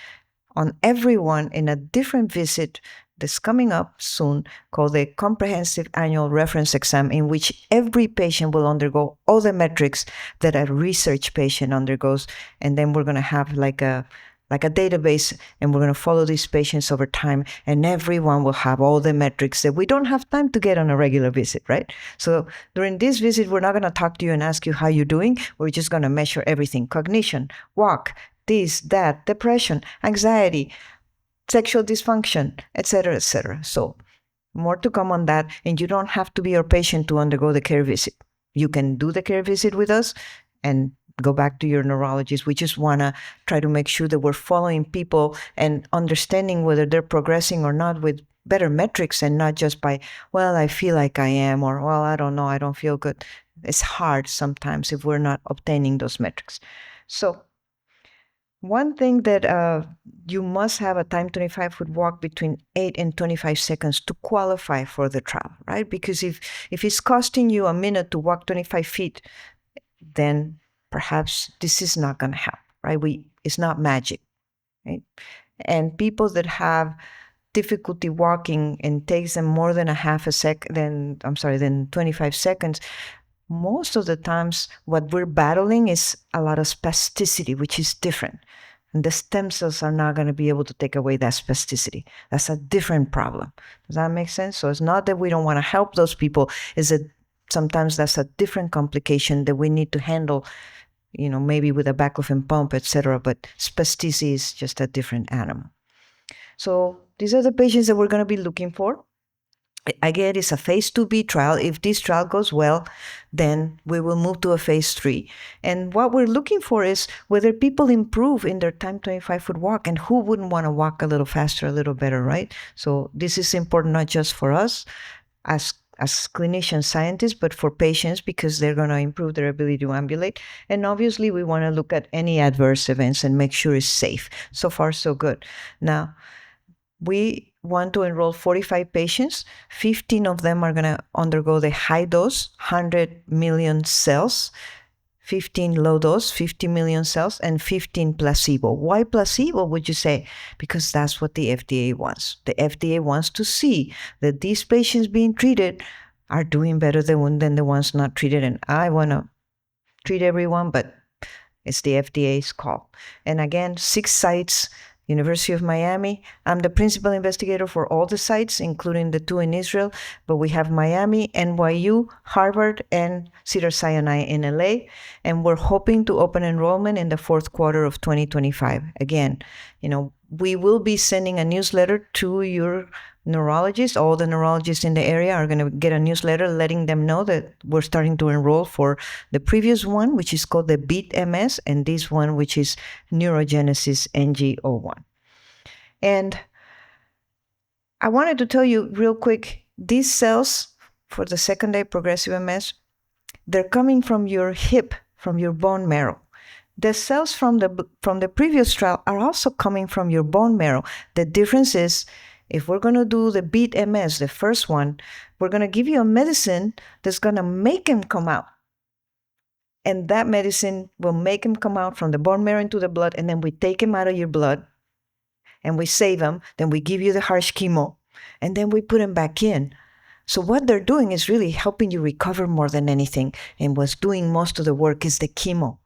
on everyone in a different visit that's coming up soon, called the Comprehensive Annual Reference Exam, in which every patient will undergo all the metrics that a research patient undergoes. And then we're going to have like a database, and we're going to follow these patients over time, and everyone will have all the metrics that we don't have time to get on a regular visit, right? So during this visit, we're not going to talk to you and ask you how you're doing. We're just going to measure everything: cognition, walk, this, that, depression, anxiety, sexual dysfunction, etc., etc. So more to come on that, and you don't have to be our patient to undergo the care visit. You can do the care visit with us and go back to your neurologist. We just want to try to make sure that we're following people and understanding whether they're progressing or not with better metrics, and not just by, well, I feel like I am, or, well, I don't know, I don't feel good. It's hard sometimes if we're not obtaining those metrics. So one thing that you must have a time 25-foot walk between 8 and 25 seconds to qualify for the trial, right? Because if it's costing you a minute to walk 25 feet, then perhaps this is not going to happen, right? It's not magic, right? And people that have difficulty walking and takes them more than than 25 seconds, most of the times what we're battling is a lot of spasticity, which is different. And the stem cells are not going to be able to take away that spasticity. That's a different problem. Does that make sense? So it's not that we don't want to help those people, it's that sometimes that's a different complication that we need to handle, maybe with a baclofen pump, etc. But spasticity is just a different animal. So these are the patients that we're going to be looking for. Again, it's a phase 2B trial. If this trial goes well, then we will move to a phase 3. And what we're looking for is whether people improve in their time 25-foot walk, and who wouldn't want to walk a little faster, a little better, right? So this is important not just for us as clinician scientists, but for patients, because they're going to improve their ability to ambulate. And obviously, we want to look at any adverse events and make sure it's safe. So far, so good. Now, we want to enroll 45 patients. 15 of them are going to undergo the high dose, 100 million cells, 15 low dose, 50 million cells, and 15 placebo. Why placebo, would you say? Because that's what the FDA wants. The FDA wants to see that these patients being treated are doing better than the ones not treated. And I want to treat everyone, but it's the FDA's call. And again, 6 sites, University of Miami. I'm the principal investigator for all the sites, including the 2 in Israel, but we have Miami, NYU, Harvard, and Cedars-Sinai in LA, and we're hoping to open enrollment in the 4th quarter of 2025. Again, we will be sending a newsletter to your neurologists. All the neurologists in the area are going to get a newsletter letting them know that we're starting to enroll for the previous one, which is called the BEAT-MS, and this one, which is Neurogenesis NG01. And I wanted to tell you real quick, these cells for the secondary progressive MS, they're coming from your hip, from your bone marrow. The cells from the previous trial are also coming from your bone marrow. The difference is, if we're going to do the BEAT-MS, the first one, we're going to give you a medicine that's going to make them come out. And that medicine will make them come out from the bone marrow into the blood, and then we take them out of your blood, and we save them. Then we give you the harsh chemo, and then we put them back in. So what they're doing is really helping you recover more than anything. And what's doing most of the work is the chemo.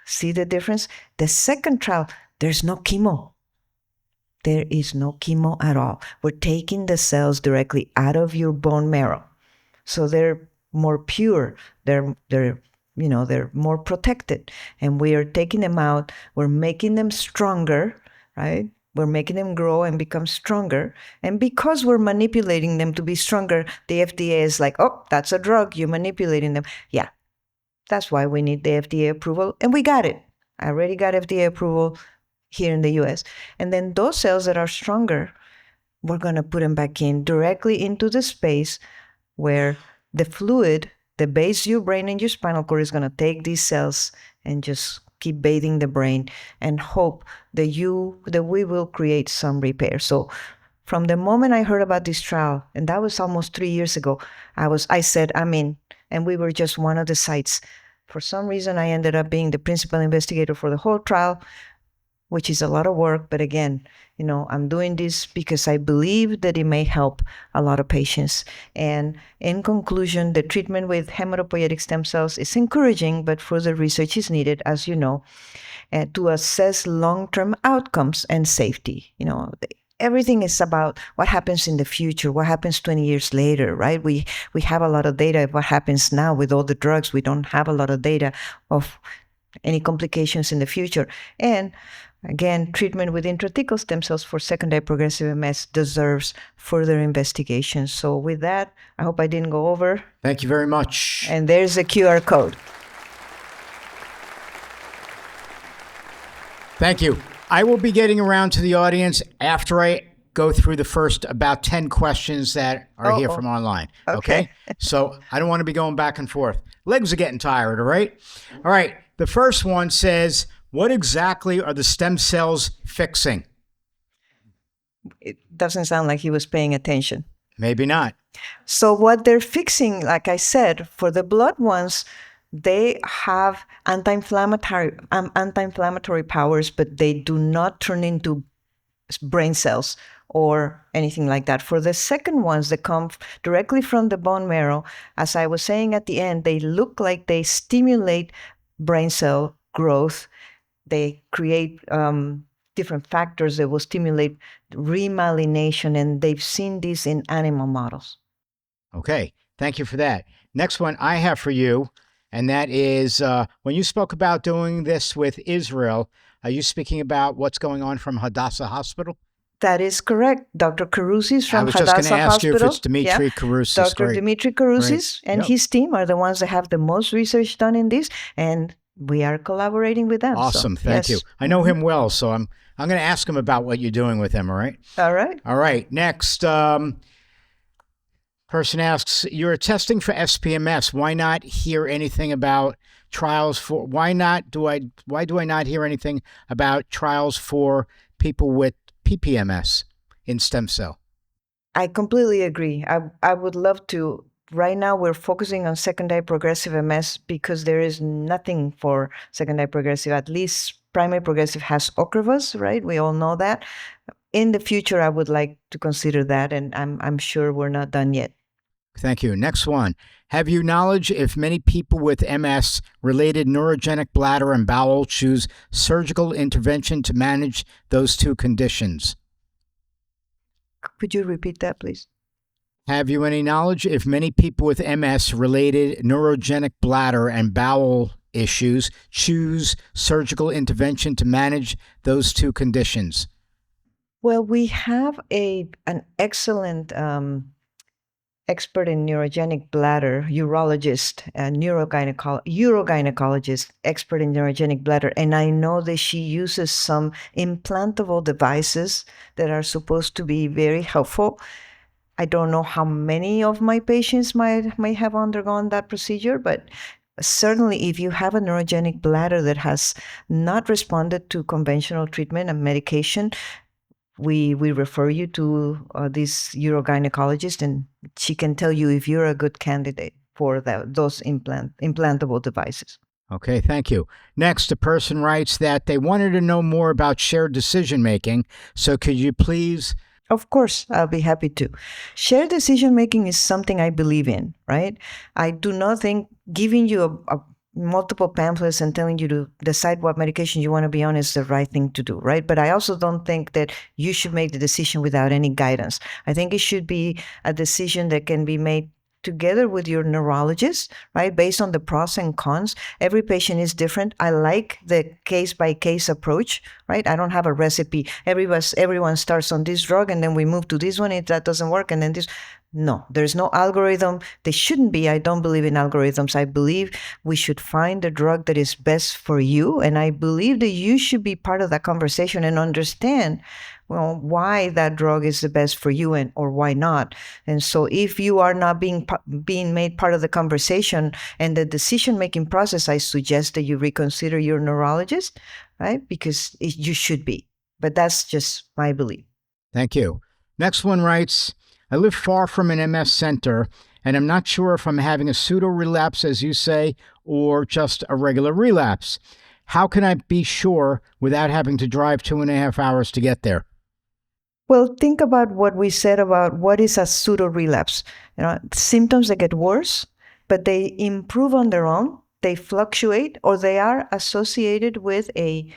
See the difference? The second trial, there's no chemo. There is no chemo at all. We're taking the cells directly out of your bone marrow. So they're more pure. They're they're more protected, and we are taking them out. We're making them stronger, right? We're making them grow and become stronger. And because we're manipulating them to be stronger, the FDA is like, oh, that's a drug. You're manipulating them. Yeah, that's why we need the FDA approval. And we got it. I already got FDA approval here in the US. And then those cells that are stronger, we're going to put them back in directly into the space where the fluid, the base of your brain and your spinal cord, is going to take these cells and just keep bathing the brain and hope that we will create some repair. So from the moment I heard about this trial, and that was almost 3 years ago, I said, I'm in. And we were just one of the sites. For some reason, I ended up being the principal investigator for the whole trial, which is a lot of work. But again, I'm doing this because I believe that it may help a lot of patients. And in conclusion, the treatment with hematopoietic stem cells is encouraging, but further research is needed, as you know, to assess long-term outcomes and safety. Everything is about what happens in the future, what happens 20 years later, right? We have a lot of data of what happens now with all the drugs. We don't have a lot of data of any complications in the future. And again, treatment with intrathecal stem cells for secondary progressive MS deserves further investigation. So with that, I hope I didn't go over. Thank you very much. And there's a QR code. Thank you. I will be getting around to the audience after I go through the first about 10 questions that are here from online. Okay? So I don't want to be going back and forth. Legs are getting tired, all right? All right. The first one says, what exactly are the stem cells fixing? It doesn't sound like he was paying attention. Maybe not. So what they're fixing, like I said, for the blood ones, they have anti-inflammatory powers, but they do not turn into brain cells or anything like that. For the second ones that come directly from the bone marrow, as I was saying at the end, they look like they stimulate brain cell growth. They create different factors that will stimulate remyelination, and they've seen this in animal models. Okay, thank you for that. Next one I have for you, and that is when you spoke about doing this with Israel, are you speaking about what's going on from Hadassah Hospital? That is correct. Dr. Carusis from Hadassah Hospital. I was just going to ask you if it's Dimitri Carusis. Dr. Dimitri Carusis and his team are the ones that have the most research done in this, and we are collaborating with them. Awesome. Thank you. I know him well, so I'm going to ask him about what you're doing with him, all right? All right. All right. Next, person asks, you're testing for SPMS. Why not hear anything about trials for, why do I not hear anything about trials for people with PPMS in stem cell? I completely agree. I would love to. Right now, we're focusing on secondary progressive MS because there is nothing for secondary progressive. At least primary progressive has Ocrevus, right? We all know that. In the future, I would like to consider that, and I'm sure we're not done yet. Thank you. Next one. Have you knowledge if many people with MS-related neurogenic bladder and bowel choose surgical intervention to manage those two conditions? Could you repeat that, please? Have you any knowledge if many people with MS-related neurogenic bladder and bowel issues choose surgical intervention to manage those two conditions? Well, we have an excellent expert in neurogenic bladder, urologist, urogynecologist, expert in neurogenic bladder. And I know that she uses some implantable devices that are supposed to be very helpful. I don't know how many of my patients may have undergone that procedure, but certainly if you have a neurogenic bladder that has not responded to conventional treatment and medication, we refer you to this urogynecologist, and she can tell you if you're a good candidate for those implantable devices. Okay, thank you. Next, a person writes that they wanted to know more about shared decision-making. So could you please... Of course, I'll be happy to. Shared decision-making is something I believe in, right? I do not think giving you a multiple pamphlets and telling you to decide what medication you want to be on is the right thing to do, right? But I also don't think that you should make the decision without any guidance. I think it should be a decision that can be made together with your neurologist, right? Based on the pros and cons. Every patient is different. I like the case-by-case approach, right? I don't have a recipe. Everyone starts on this drug and then we move to this one. If that doesn't work, and then this. No, there's no algorithm. There shouldn't be. I don't believe in algorithms. I believe we should find the drug that is best for you. And I believe that you should be part of that conversation and understand, well, why that drug is the best for you or why not. And so if you are not being made part of the conversation and the decision-making process, I suggest that you reconsider your neurologist, right? Because you should be. But that's just my belief. Thank you. Next one writes, I live far from an MS center, and I'm not sure if I'm having a pseudo-relapse, as you say, or just a regular relapse. How can I be sure without having to drive 2.5 hours to get there? Well, think about what we said about what is a pseudo-relapse. Symptoms that get worse, but they improve on their own, they fluctuate, or they are associated with a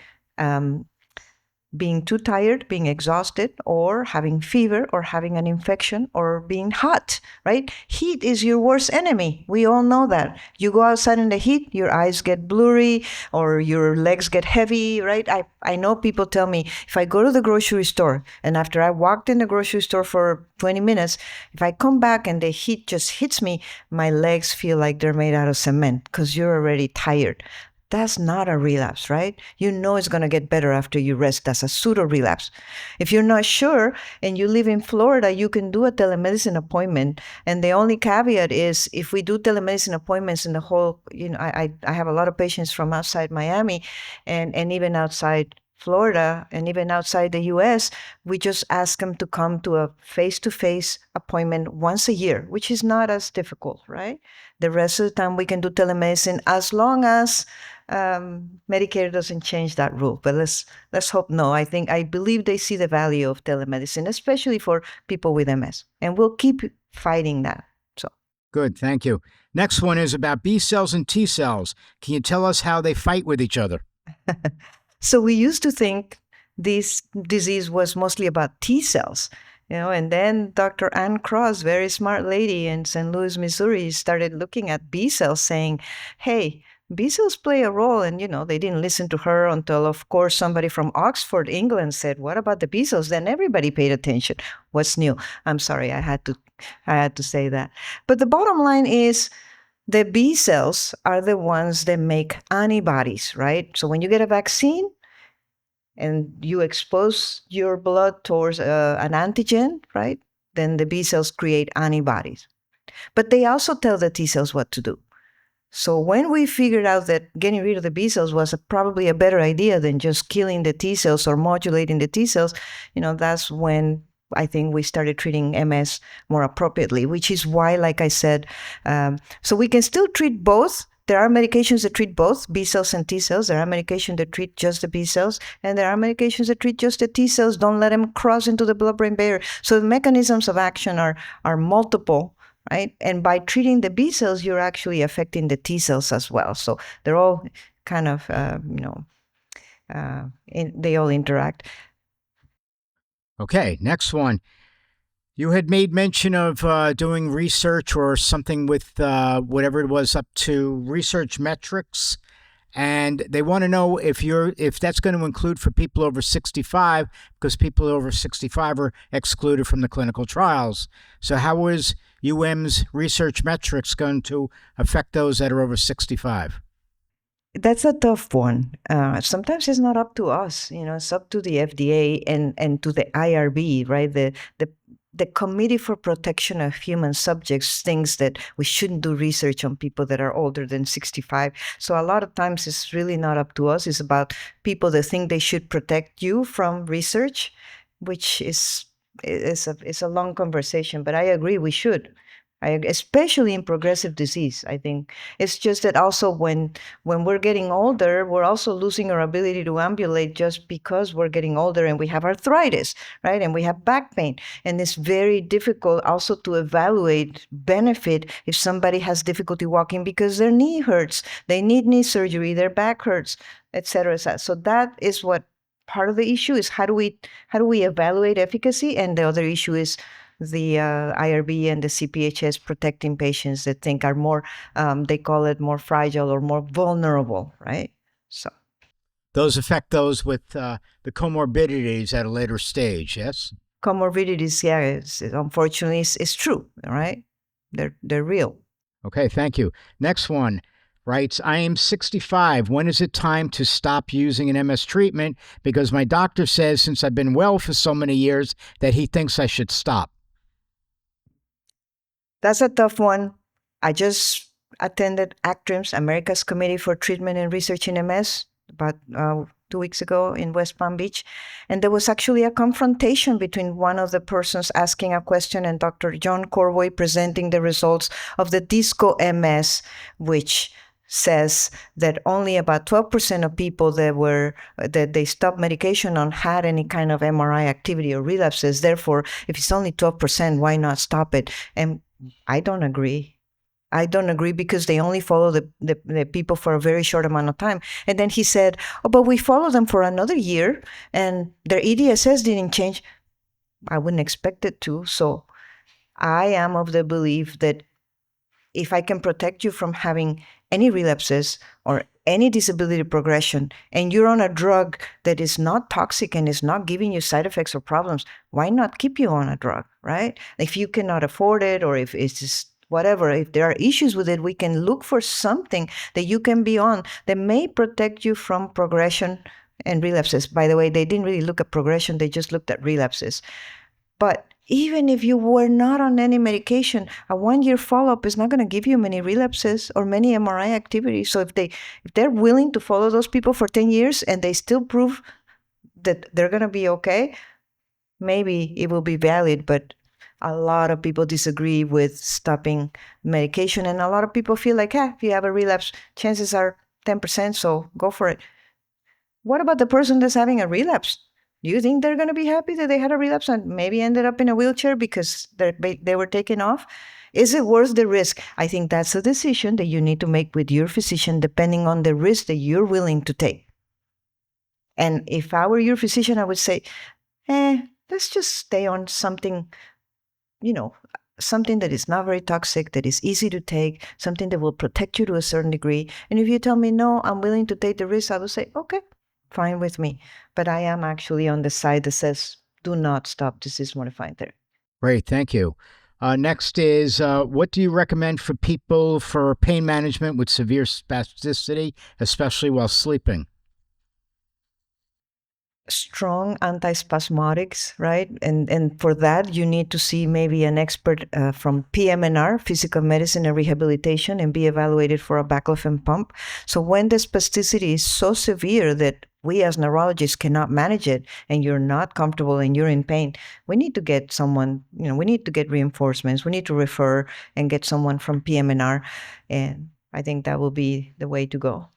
being too tired, being exhausted, or having fever, or having an infection, or being hot, right? Heat is your worst enemy. We all know that. You go outside in the heat, your eyes get blurry, or your legs get heavy, right? I know people tell me, if I go to the grocery store, and after I walked in the grocery store for 20 minutes, if I come back and the heat just hits me, my legs feel like they're made out of cement, because you're already tired. That's not a relapse, right? You know it's going to get better after you rest. That's a pseudo-relapse. If you're not sure and you live in Florida, you can do a telemedicine appointment. And the only caveat is if we do telemedicine appointments in the whole, I have a lot of patients from outside Miami and even outside Florida and even outside the US, we just ask them to come to a face-to-face appointment once a year, which is not as difficult, right? The rest of the time we can do telemedicine as long as Medicare doesn't change that rule. But let's hope no. I believe they see the value of telemedicine, especially for people with MS. And we'll keep fighting that. So good, thank you. Next one is about B cells and T cells. Can you tell us how they fight with each other? So we used to think this disease was mostly about T cells, and then Dr. Ann Cross, very smart lady in St. Louis, Missouri, started looking at B cells saying, hey, B cells play a role. And, they didn't listen to her until, of course, somebody from Oxford, England said, what about the B cells? Then everybody paid attention. What's new? I'm sorry, I had to say that. But the bottom line is, the B cells are the ones that make antibodies, right? So when you get a vaccine and you expose your blood towards an antigen, right? Then the B cells create antibodies. But they also tell the T cells what to do. So when we figured out that getting rid of the B cells was probably a better idea than just killing the T cells or modulating the T cells, that's when I think we started treating MS more appropriately, which is why, like I said, so we can still treat both. There are medications that treat both B cells and T cells. There are medications that treat just the B cells, and there are medications that treat just the T cells. Don't let them cross into the blood-brain barrier. So the mechanisms of action are multiple, right? And by treating the B cells, you're actually affecting the T cells as well. So they're all kind of, they all interact. Okay, next one. You had made mention of doing research or something with whatever it was up to research metrics, and they want to know if that's going to include for people over 65, because people over 65 are excluded from the clinical trials. So how is UM's research metrics going to affect those that are over 65? That's a tough one. Sometimes it's not up to us. It's up to the FDA and to the IRB, right? The Committee for Protection of Human Subjects thinks that we shouldn't do research on people that are older than 65. So a lot of times it's really not up to us. It's about people that think they should protect you from research, which is a long conversation. But I agree, we should. Especially in progressive disease, I think. It's just that also when we're getting older, we're also losing our ability to ambulate just because we're getting older and we have arthritis, right? And we have back pain. And it's very difficult also to evaluate benefit if somebody has difficulty walking because their knee hurts, they need knee surgery, their back hurts, et cetera, et cetera. So that is what part of the issue is. How do we evaluate efficacy? And the other issue is the IRB and the CPHS protecting patients that think are more, they call it more fragile or more vulnerable, right? So Those affect those with the comorbidities at a later stage, yes? comorbidities, yeah, unfortunately, it's true, right? They're real. Okay, thank you. Next one writes, I am 65. When is it time to stop using an MS treatment? Because my doctor says since I've been well for so many years that he thinks I should stop. That's a tough one. I just attended ACTRIMS, America's Committee for Treatment and Research in MS, about 2 weeks ago in West Palm Beach. And there was actually a confrontation between one of the persons asking a question and Dr. John Corboy presenting the results of the DISCO MS, which says that only about 12% of people that they stopped medication on had any kind of MRI activity or relapses. Therefore, if it's only 12%, why not stop it? And I don't agree. I don't agree because they only follow the people for a very short amount of time. And then he said, oh, but we follow them for another year and their EDSS didn't change. I wouldn't expect it to. So I am of the belief that if I can protect you from having any relapses or any disability progression, and you're on a drug that is not toxic and is not giving you side effects or problems, why not keep you on a drug, right? If you cannot afford it or if it's just whatever, if there are issues with it, we can look for something that you can be on that may protect you from progression and relapses. By the way, they didn't really look at progression, they just looked at relapses. But even if you were not on any medication, a 1-year follow-up is not going to give you many relapses or many MRI activities. So if they're willing to follow those people for 10 years and they still prove that they're going to be okay, maybe it will be valid. But a lot of people disagree with stopping medication. And a lot of people feel like, if you have a relapse, chances are 10%, so go for it. What about the person that's having a relapse? Do you think they're going to be happy that they had a relapse and maybe ended up in a wheelchair because they were taken off? Is it worth the risk? I think that's a decision that you need to make with your physician depending on the risk that you're willing to take. And if I were your physician, I would say, let's just stay on something, something that is not very toxic, that is easy to take, something that will protect you to a certain degree. And if you tell me, no, I'm willing to take the risk, I will say, okay, fine with me. But I am actually on the side that says, do not stop disease-modifying therapy. Great, thank you. Next is, what do you recommend for people for pain management with severe spasticity, especially while sleeping? Strong antispasmodics, right? And for that, you need to see maybe an expert from PM&R, physical medicine and rehabilitation, and be evaluated for a baclofen pump. So when the spasticity is so severe that we as neurologists cannot manage it and you're not comfortable and you're in pain, we need to get someone, we need to get reinforcements. We need to refer and get someone from PM&R. And I think that will be the way to go.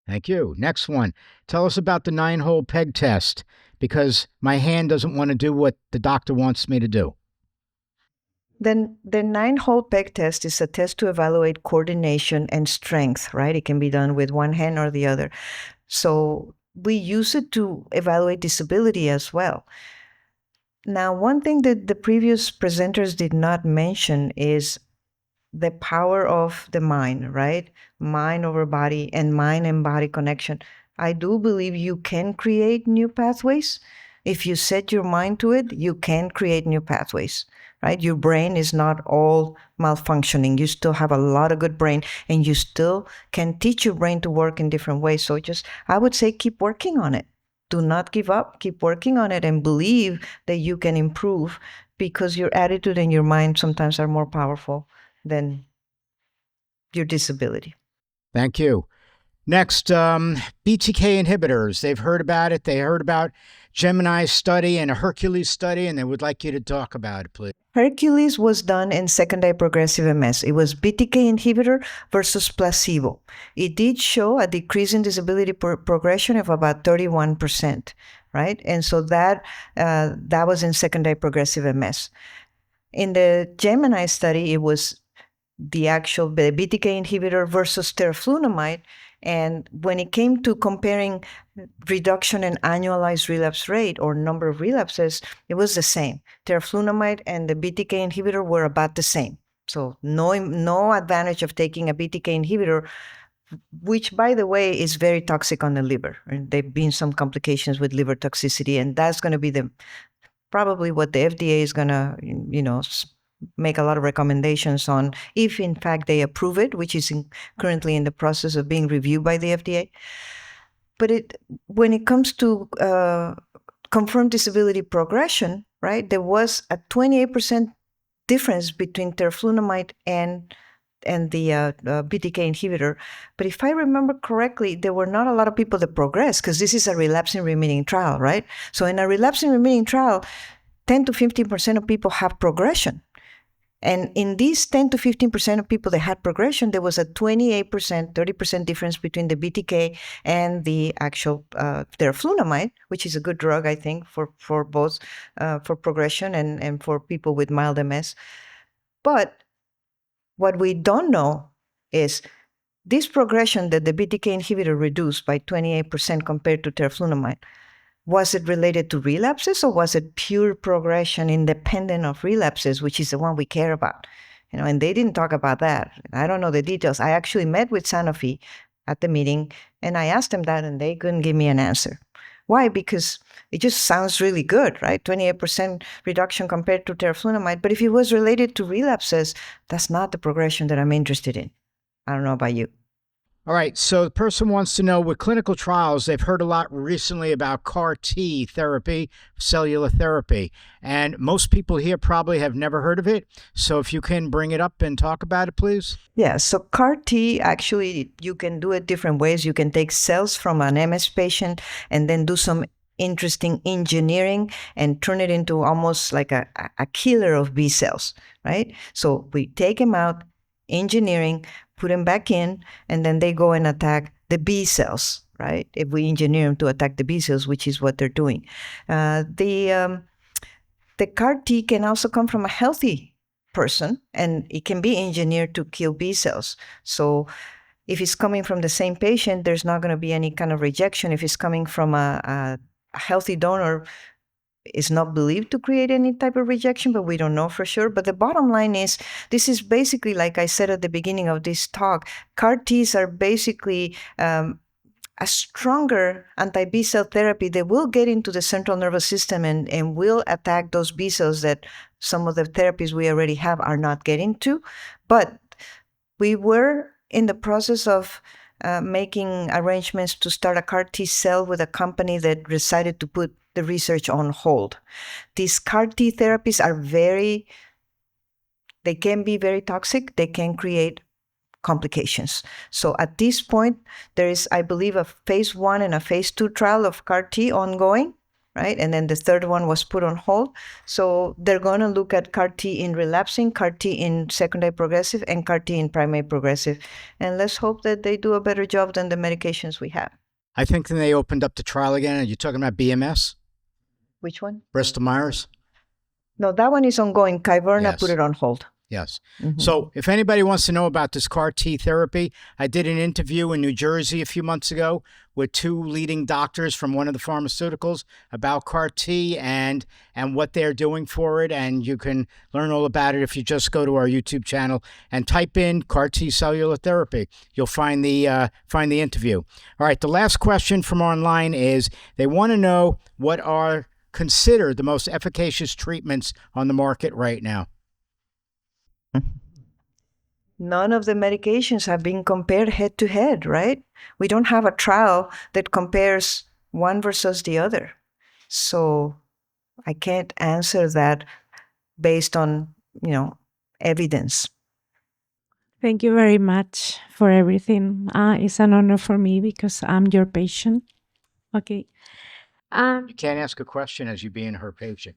Thank you. Next one. Tell us about the 9-hole peg test because my hand doesn't want to do what the doctor wants me to do. Then the 9-hole peg test is a test to evaluate coordination and strength, right? It can be done with one hand or the other. So we use it to evaluate disability as well. Now, one thing that the previous presenters did not mention is the power of the mind, right? Mind over body and mind and body connection. I do believe you can create new pathways. If you set your mind to it, you can create new pathways, right? Your brain is not all malfunctioning. You still have a lot of good brain and you still can teach your brain to work in different ways. So I would say keep working on it. Do not give up. Keep working on it and believe that you can improve because your attitude and your mind sometimes are more powerful than your disability. Thank you. Next, BTK inhibitors. They've heard about it. They heard about Gemini's study and a Hercules study, and they would like you to talk about it, please. Hercules was done in secondary progressive MS. It was BTK inhibitor versus placebo. It did show a decrease in disability progression of about 31%, right? And so that was in secondary progressive MS. In the Gemini study, it was the BTK inhibitor versus teriflunomide, And when it came to comparing reduction in annualized relapse rate or number of relapses, it was the same. Teriflunomide and the BTK inhibitor were about the same. So no advantage of taking a BTK inhibitor, which, by the way, is very toxic on the liver. And there've been some complications with liver toxicity, and that's going to be probably what the FDA is going to, make a lot of recommendations on, if in fact they approve it, which is currently in the process of being reviewed by the FDA. But when it comes to confirmed disability progression, right, there was a 28% difference between teriflunomide and the BTK inhibitor. But if I remember correctly, there were not a lot of people that progressed, because this is a relapsing remitting trial, right? So in a relapsing remitting trial, 10 to 15% of people have progression. And in these 10 to 15% of people that had progression, there was a 28%, 30% difference between the BTK and the actual teriflunomide, which is a good drug, I think, for both for progression and for people with mild MS. But what we don't know is this progression that the BTK inhibitor reduced by 28% compared to teriflunomide. Was it related to relapses, or was it pure progression independent of relapses, which is the one we care about? And they didn't talk about that. I don't know the details. I actually met with Sanofi at the meeting, and I asked them that, and they couldn't give me an answer. Why? Because it just sounds really good, right? 28% reduction compared to teriflunomide. But if it was related to relapses, that's not the progression that I'm interested in. I don't know about you. All right, so the person wants to know, with clinical trials, they've heard a lot recently about CAR T therapy, cellular therapy, and most people here probably have never heard of it. So if you can bring it up and talk about it, please. Yeah, so CAR T, actually, you can do it different ways. You can take cells from an MS patient and then do some interesting engineering and turn it into almost like a killer of B cells, right? So we take them out, engineering, put them back in, and then they go and attack the B cells, right? If we engineer them to attack the B cells, which is what they're doing. The CAR T can also come from a healthy person, and it can be engineered to kill B cells. So if it's coming from the same patient, there's not going to be any kind of rejection. If it's coming from a healthy donor, is not believed to create any type of rejection, but we don't know for sure. But the bottom line is, this is basically, like I said at the beginning of this talk, CAR Ts are basically a stronger anti-B cell therapy that will get into the central nervous system and will attack those B cells that some of the therapies we already have are not getting to. But we were in the process of making arrangements to start a CAR T cell with a company that decided to put the research on hold. These CAR T therapies are they can be very toxic. They can create complications. So at this point, there is, I believe, a phase 1 and a phase 2 trial of CAR T ongoing, right? And then the third one was put on hold. So they're going to look at CAR T in relapsing, CAR T in secondary progressive, and CAR T in primary progressive. And let's hope that they do a better job than the medications we have. I think then they opened up the trial again. Are you talking about BMS? Which one? Bristol Myers? No, that one is ongoing. Kyverna put it on hold. Yes. So if anybody wants to know about this CAR T therapy, I did an interview in New Jersey a few months ago with 2 leading doctors from one of the pharmaceuticals about CAR T and what they're doing for it. And you can learn all about it if you just go to our YouTube channel and type in CAR T cellular therapy. You'll find the interview. All right. The last question from online is, they want to know what are considered the most efficacious treatments on the market right now. None of the medications have been compared head to head, right? We don't have a trial that compares one versus the other. So I can't answer that based on, evidence. Thank you very much for everything. It's an honor for me because I'm your patient. Okay. You can't ask a question as you being her patient.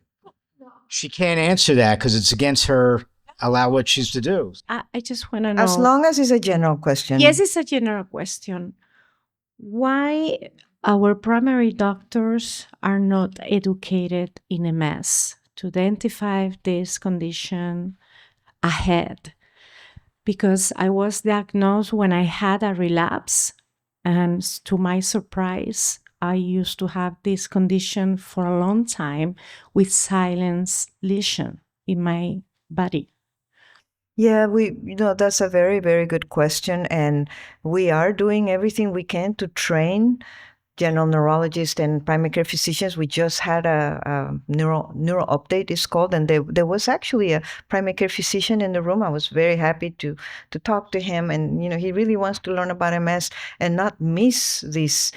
She can't answer that because it's against her, allow what she's to do. I just want to know. As long as it's a general question. Yes, it's a general question. Why our primary doctors are not educated in MS to identify this condition ahead? Because I was diagnosed when I had a relapse, And to my surprise, I used to have this condition for a long time with silence lesion in my body. Yeah, that's a very, very good question. And we are doing everything we can to train general neurologists and primary care physicians. We just had a neuro update, it's called, and there was actually a primary care physician in the room. I was very happy to talk to him, and he really wants to learn about MS and not miss these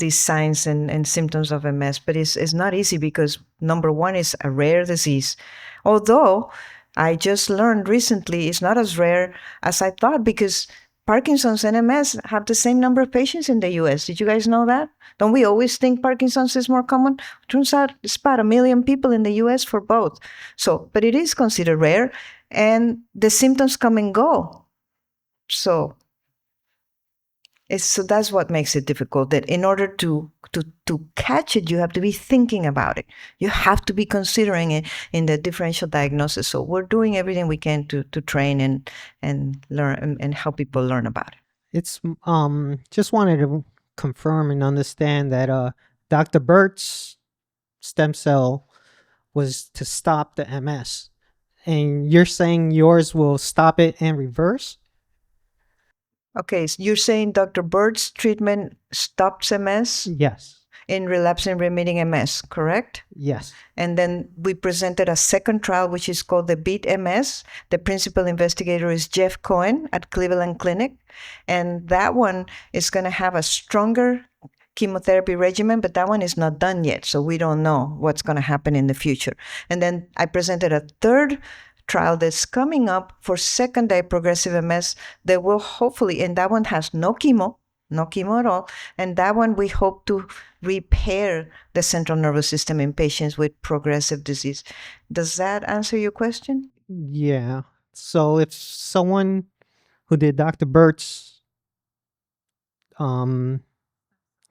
signs and symptoms of MS. But it's not easy because number one, is a rare disease, although I just learned recently it's not as rare as I thought, because Parkinson's and MS have the same number of patients in the US. Did you guys know that? Don't we always think Parkinson's is more common? Turns out it's about 1 million people in the US for both. So, but it is considered rare, and the symptoms come and go. So that's what makes it difficult. That in order to catch it, you have to be thinking about it. You have to be considering it in the differential diagnosis. So we're doing everything we can to train and learn and help people learn about it. It's just wanted to confirm and understand that Dr. Burt's stem cell was to stop the MS, and you're saying yours will stop it and reverse? Okay, so you're saying Dr. Bird's treatment stops MS Yes. in relapsing remitting MS, correct? Yes. And then we presented a second trial, which is called the Beat MS. The principal investigator is Jeff Cohen at Cleveland Clinic. And that one is going to have a stronger chemotherapy regimen, but that one is not done yet. So we don't know what's going to happen in the future. And then I presented a third trial that's coming up for secondary progressive MS that will hopefully, and that one has no chemo at all. And that one, we hope to repair the central nervous system in patients with progressive disease. Does that answer your question? Yeah. So if someone who did Dr. Burt's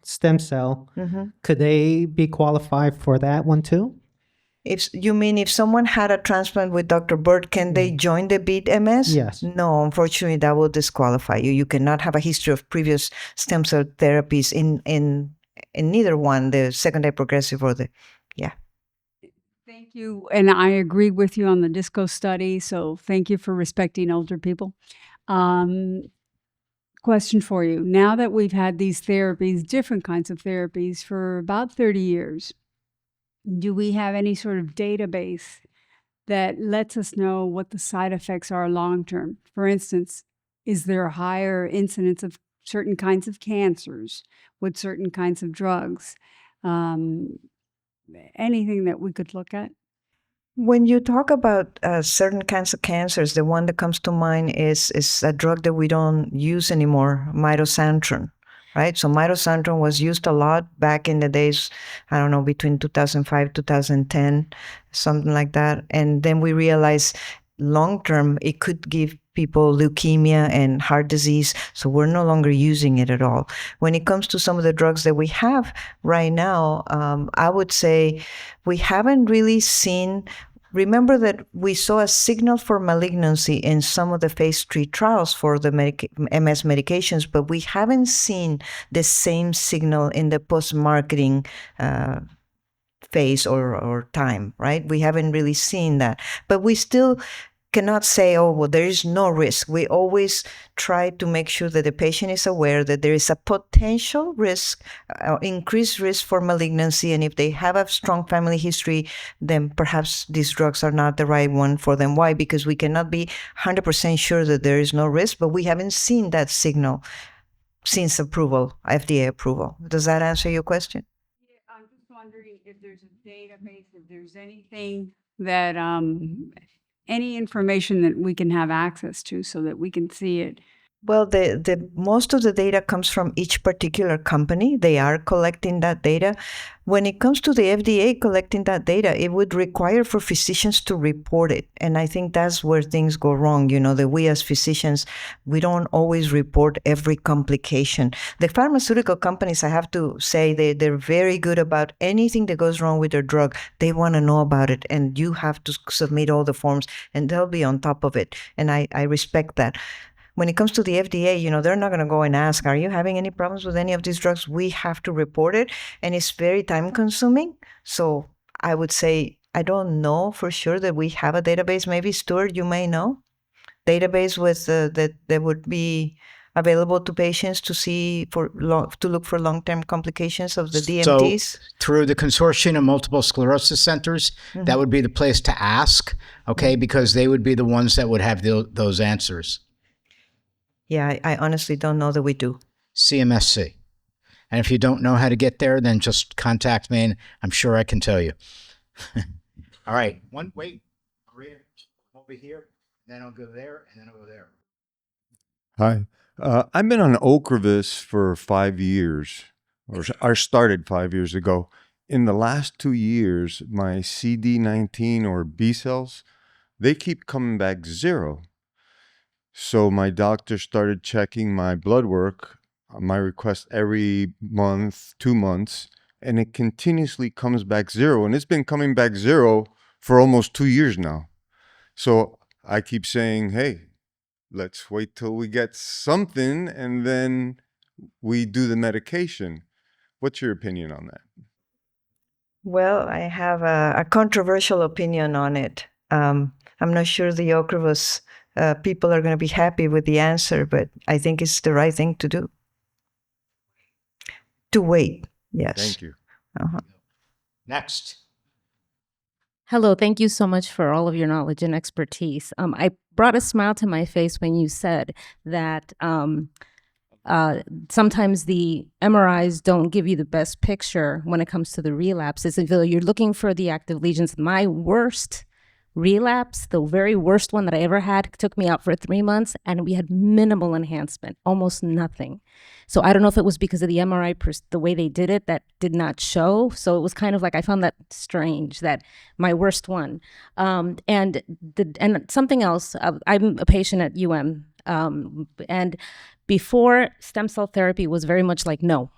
stem cell, could they be qualified for that one too? If someone had a transplant with Dr. Bird, can they join the Beat MS? Yes. No, unfortunately, that will disqualify you. You cannot have a history of previous stem cell therapies in neither one, the secondary progressive or yeah. Thank you. And I agree with you on the DISCO study. So thank you for respecting older people. Question for you. Now that we've had these therapies, different kinds of therapies for about 30 years, do we have any sort of database that lets us know what the side effects are long term? For instance, is there a higher incidence of certain kinds of cancers with certain kinds of drugs? Anything that we could look at? When you talk about certain kinds of cancers, the one that comes to mind is a drug that we don't use anymore, mitoxantrone. Right? So mitoxantrone was used a lot back in the days, I don't know, between 2005, 2010, something like that. And then we realized long-term, it could give people leukemia and heart disease. So we're no longer using it at all. When it comes to some of the drugs that we have right now, I would say we haven't really seen. Remember that we saw a signal for malignancy in some of the phase 3 trials for the MS medications, but we haven't seen the same signal in the post-marketing phase or time, right? We haven't really seen that. But we still cannot say, oh, well, there is no risk. We always try to make sure that the patient is aware that there is a potential risk, increased risk for malignancy. And if they have a strong family history, then perhaps these drugs are not the right one for them. Why? Because we cannot be 100% sure that there is no risk, but we haven't seen that signal since approval, FDA approval. Does that answer your question? Yeah, I'm just wondering if there's a database, if there's anything that any information that we can have access to so that we can see it. Well, the most of the data comes from each particular company. They are collecting that data. When it comes to the FDA collecting that data, it would require for physicians to report it. And I think that's where things go wrong, that we as physicians, we don't always report every complication. The pharmaceutical companies, I have to say, they're very good about anything that goes wrong with their drug. They want to know about it, and you have to submit all the forms, and they'll be on top of it. And I respect that. when it comes to the FDA, they're not going to go and ask, are you having any problems with any of these drugs? We have to report it, and it's very time consuming. So I would say, I don't know for sure that we have a database. Maybe Stuart, you may know, database with that would be available to patients to see to look for long-term complications of the DMTs. So through the consortium of multiple sclerosis centers, that would be the place to ask, okay, because they would be the ones that would have those answers. Yeah, I honestly don't know that we do. CMSC. And if you don't know how to get there, then just contact me and I'm sure I can tell you. All right. Wait, Maria, over here, then I'll go there, and then I'll go there. Hi. I've been on Ocrevus for 5 years, or I started 5 years ago. In the last 2 years, my CD19 or B cells, they keep coming back 0. So my doctor started checking my blood work, my request every month, 2 months, and it continuously comes back 0. And it's been coming back 0 for almost 2 years now. So I keep saying, hey, let's wait till we get something and then we do the medication. What's your opinion on that? Well, I have a controversial opinion on it. I'm not sure the Ocrevus people are going to be happy with the answer, but I think it's the right thing to do. To wait, yes. Thank you. Next. Hello, thank you so much for all of your knowledge and expertise. I brought a smile to my face when you said that sometimes the MRIs don't give you the best picture when it comes to the relapses. If you're looking for the active lesions, my worst relapse, the very worst one that I ever had, took me out for 3 months and we had minimal enhancement, almost nothing. So I don't know if it was because of the MRI, the way they did it, that did not show. So it was kind of like, I found that strange, that my worst one. And something else, I'm a patient at UM, and before, stem cell therapy was very much like no.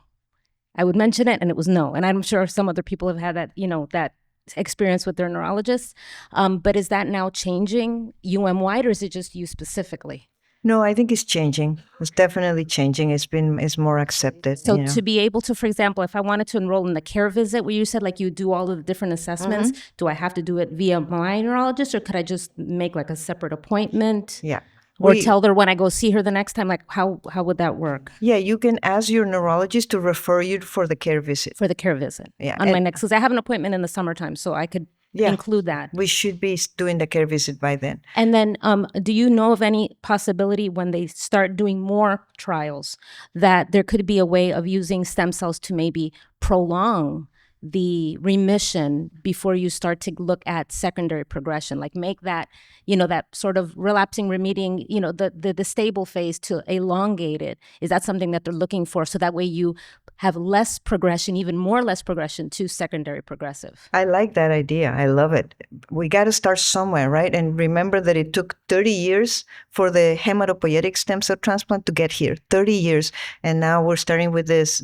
I would mention it and it was no. And I'm sure some other people have had that, that experience with their neurologists. But is that now changing UM-wide, or is it just you specifically? No, I think it's changing. It's definitely changing. It's more accepted. So to be able to, for example, if I wanted to enroll in the care visit where you said like you do all of the different assessments, do I have to do it via my neurologist, or could I just make like a separate appointment? Yeah. Or tell her when I go see her the next time, like how would that work? Yeah, you can ask your neurologist to refer you for the care visit. For the care visit. Yeah. On my next, because I have an appointment in the summertime, so I could include that. We should be doing the care visit by then. And then do you know of any possibility when they start doing more trials that there could be a way of using stem cells to maybe prolong the remission before you start to look at secondary progression, like make that, that sort of relapsing, remitting, the stable phase to elongate it? Is that something that they're looking for? So that way you have less progression, even more less progression to secondary progressive. I like that idea. I love it. We got to start somewhere, right? And remember that it took 30 years for the hematopoietic stem cell transplant to get here, 30 years. And now we're starting with this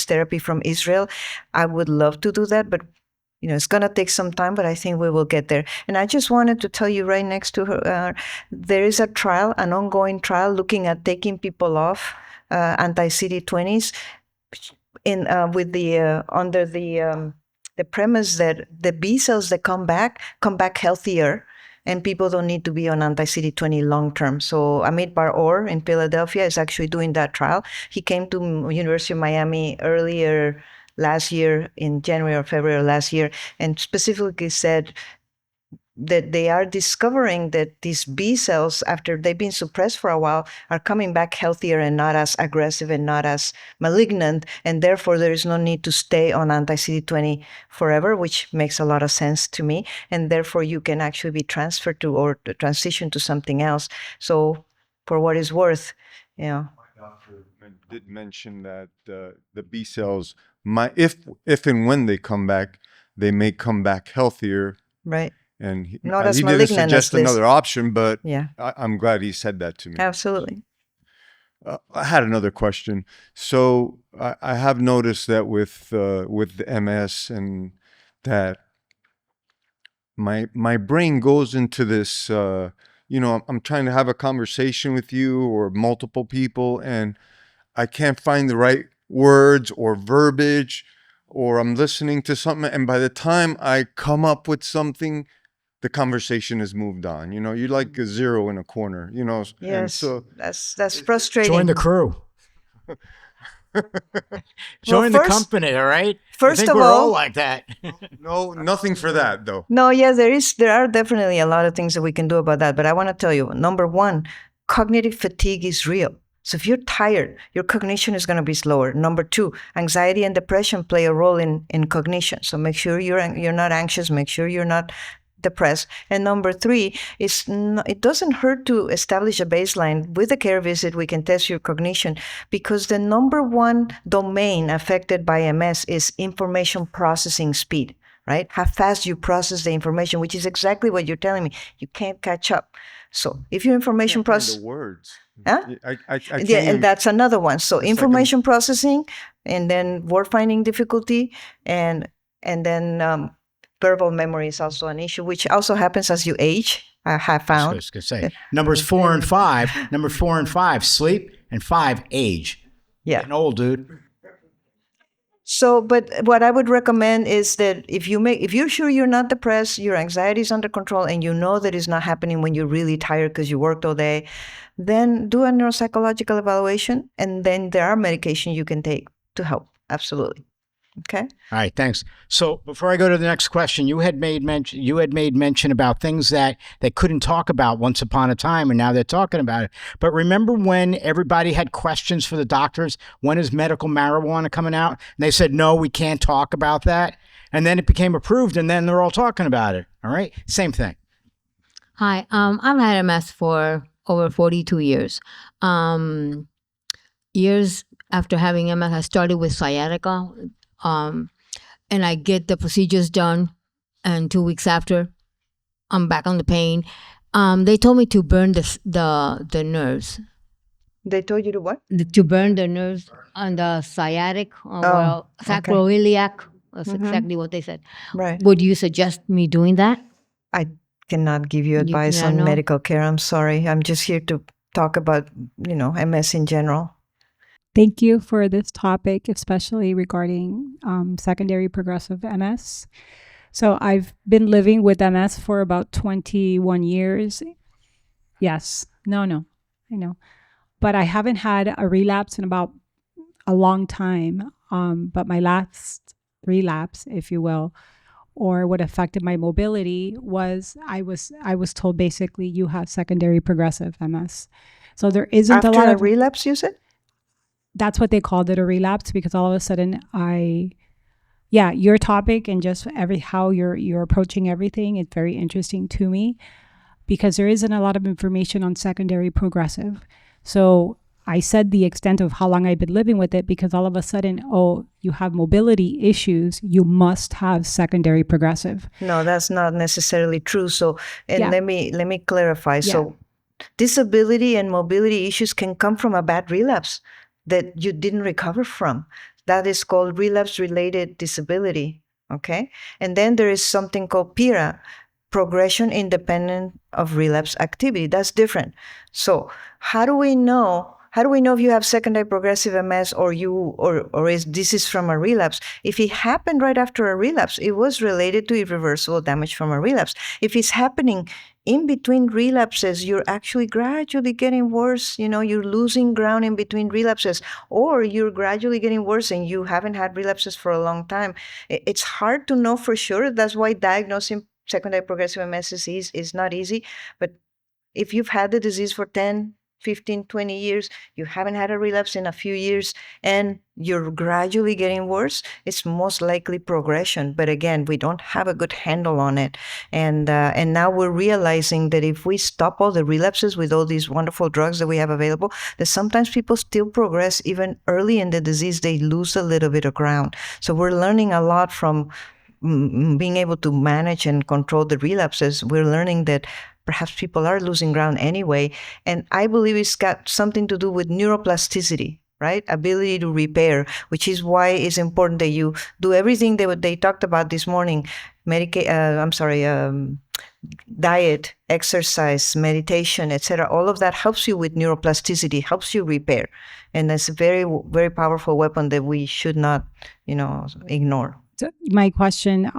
therapy from Israel. I would love to do that, but it's going to take some time, but I think we will get there. And I just wanted to tell you right next to her, there is a trial, an ongoing trial looking at taking people off anti-CD20s under the premise that the B cells that come back healthier, and people don't need to be on anti-CD20 long-term. So Amit Bar-Or in Philadelphia is actually doing that trial. He came to University of Miami earlier last year, in January or February last year, and specifically said that they are discovering that these B cells, after they've been suppressed for a while, are coming back healthier and not as aggressive and not as malignant, and therefore there is no need to stay on anti-CD20 forever, which makes a lot of sense to me, and therefore you can actually be transferred to or transition to something else. So for what it's worth, My doctor did mention that the B cells, if and when they come back, they may come back healthier. Right. And he Not as didn't malignant suggest as this. another option, but Yeah. I'm glad he said that to me. Absolutely. I had another question. So I have noticed that with the MS and that my brain goes into this I'm trying to have a conversation with you or multiple people, and I can't find the right words or verbiage, or I'm listening to something, and by the time I come up with something, the conversation has moved on. You're like a zero in a corner, and Yes, so that's frustrating. Join the crew. Join the first- company, all right? first I think of we're all all- like that. no, nothing for that though. No, yes, there are definitely a lot of things that we can do about that. But I want to tell you, number one, cognitive fatigue is real. So if you're tired, your cognition is going to be slower. Number two, anxiety and depression play a role in cognition. So make sure you're not anxious. Make sure you're not depressed. And number three, it doesn't hurt to establish a baseline. With a care visit, we can test your cognition, because the number one domain affected by MS is information processing speed, right? How fast you process the information, which is exactly what you're telling me. You can't catch up. So if your information process, The words. Huh? I can't yeah, even- and that's another one. So the second- information processing, and then word finding difficulty, and then verbal memory is also an issue, which also happens as you age. I have I found. was going to say numbers 4 and 5. Number 4 and 5, sleep, and 5, age. Yeah. Getting old, dude. So, but what I would recommend is that if you're sure you're not depressed, your anxiety is under control, and you know that it's not happening when you're really tired because you worked all day, then do a neuropsychological evaluation, and then there are medication you can take to help. Absolutely. Okay. All right, thanks. So before I go to the next question, you had made mention about things that they couldn't talk about once upon a time, and now they're talking about it. But remember when everybody had questions for the doctors? When is medical marijuana coming out? And they said, no, we can't talk about that. And then it became approved, and then they're all talking about it. All right, same thing. Hi, I've had MS for over 42 years. Years after having MS, I started with sciatica, and I get the procedures done, and 2 weeks after, I'm back on the pain. They told me to burn the nerves, They told you to what? to burn the nerves on the sciatic, okay. sacroiliac. That's exactly what they said. Right. Would you suggest me doing that? I cannot give you advice cannot on know? medical care. I'm sorry. I'm just here to talk about, MS in general. Thank you for this topic, especially regarding secondary progressive MS. So I've been living with MS for about 21 years. Yes. No, I know. But I haven't had a relapse in about a long time. But my last relapse, if you will, or what affected my mobility was I was told basically you have secondary progressive MS. So there isn't After a lot of relapse, you said? that's what they called it, a relapse, because all of a sudden your topic and just how you're approaching everything, it's very interesting to me, because there isn't a lot of information on secondary progressive. So I said the extent of how long I've been living with it, because all of a sudden, you have mobility issues, you must have secondary progressive. No, that's not necessarily true. So, and Yeah. let me clarify. So, disability and mobility issues can come from a bad relapse that you didn't recover from. That is called relapse-related disability. Okay, and then there is something called PIRA, progression independent of relapse activity. That's different. So, how do we know? How do we know if you have secondary progressive MS or this is from a relapse? If it happened right after a relapse, it was related to irreversible damage from a relapse. If it's happening in between relapses, you're actually gradually getting worse. You're losing ground in between relapses, or you're gradually getting worse and you haven't had relapses for a long time. It's hard to know for sure. That's why diagnosing secondary progressive MS is not easy. But if you've had the disease for 10, 15, 20 years, you haven't had a relapse in a few years, and you're gradually getting worse, it's most likely progression. But again, we don't have a good handle on it. And now we're realizing that if we stop all the relapses with all these wonderful drugs that we have available, that sometimes people still progress even early in the disease. They lose a little bit of ground. So we're learning a lot from being able to manage and control the relapses. We're learning that perhaps people are losing ground anyway. And I believe it's got something to do with neuroplasticity, right? Ability to repair, which is why it's important that you do everything that they talked about this morning. diet, exercise, meditation, etc. All of that helps you with neuroplasticity, helps you repair, and it's a very, very powerful weapon that we should not, ignore. So my question: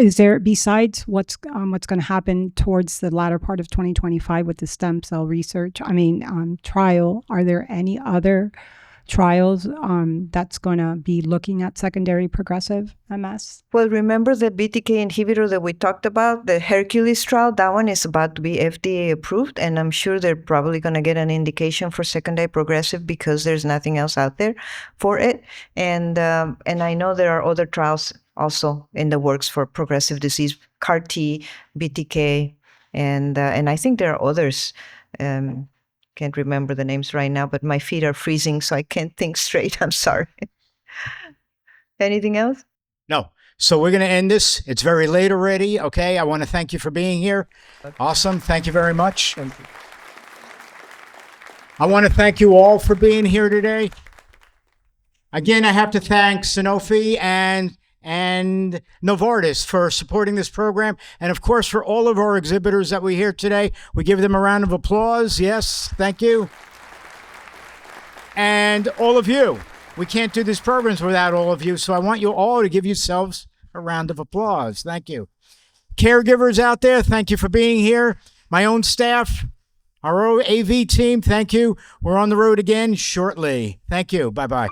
is there, besides what's going to happen towards the latter part of 2025 with the stem cell research, trial, are there any other trials that's going to be looking at secondary progressive MS? Well, remember the BTK inhibitor that we talked about, the Hercules trial? That one is about to be FDA approved, and I'm sure they're probably going to get an indication for secondary progressive because there's nothing else out there for it. And I know there are other trials also in the works for progressive disease, CAR-T, BTK, and I think there are others. Can't remember the names right now, but my feet are freezing, so I can't think straight. I'm sorry. Anything else? No. So we're going to end this. It's very late already. Okay. I want to thank you for being here. Awesome. Thank you very much. Thank you. I want to thank you all for being here today. Again, I have to thank Sanofi and Novartis for supporting this program. And of course, for all of our exhibitors that we hear today, we give them a round of applause. Yes, thank you. And all of you. We can't do these programs without all of you. So I want you all to give yourselves a round of applause. Thank you. Caregivers out there, thank you for being here. My own staff, our AV team, thank you. We're on the road again shortly. Thank you. Bye-bye.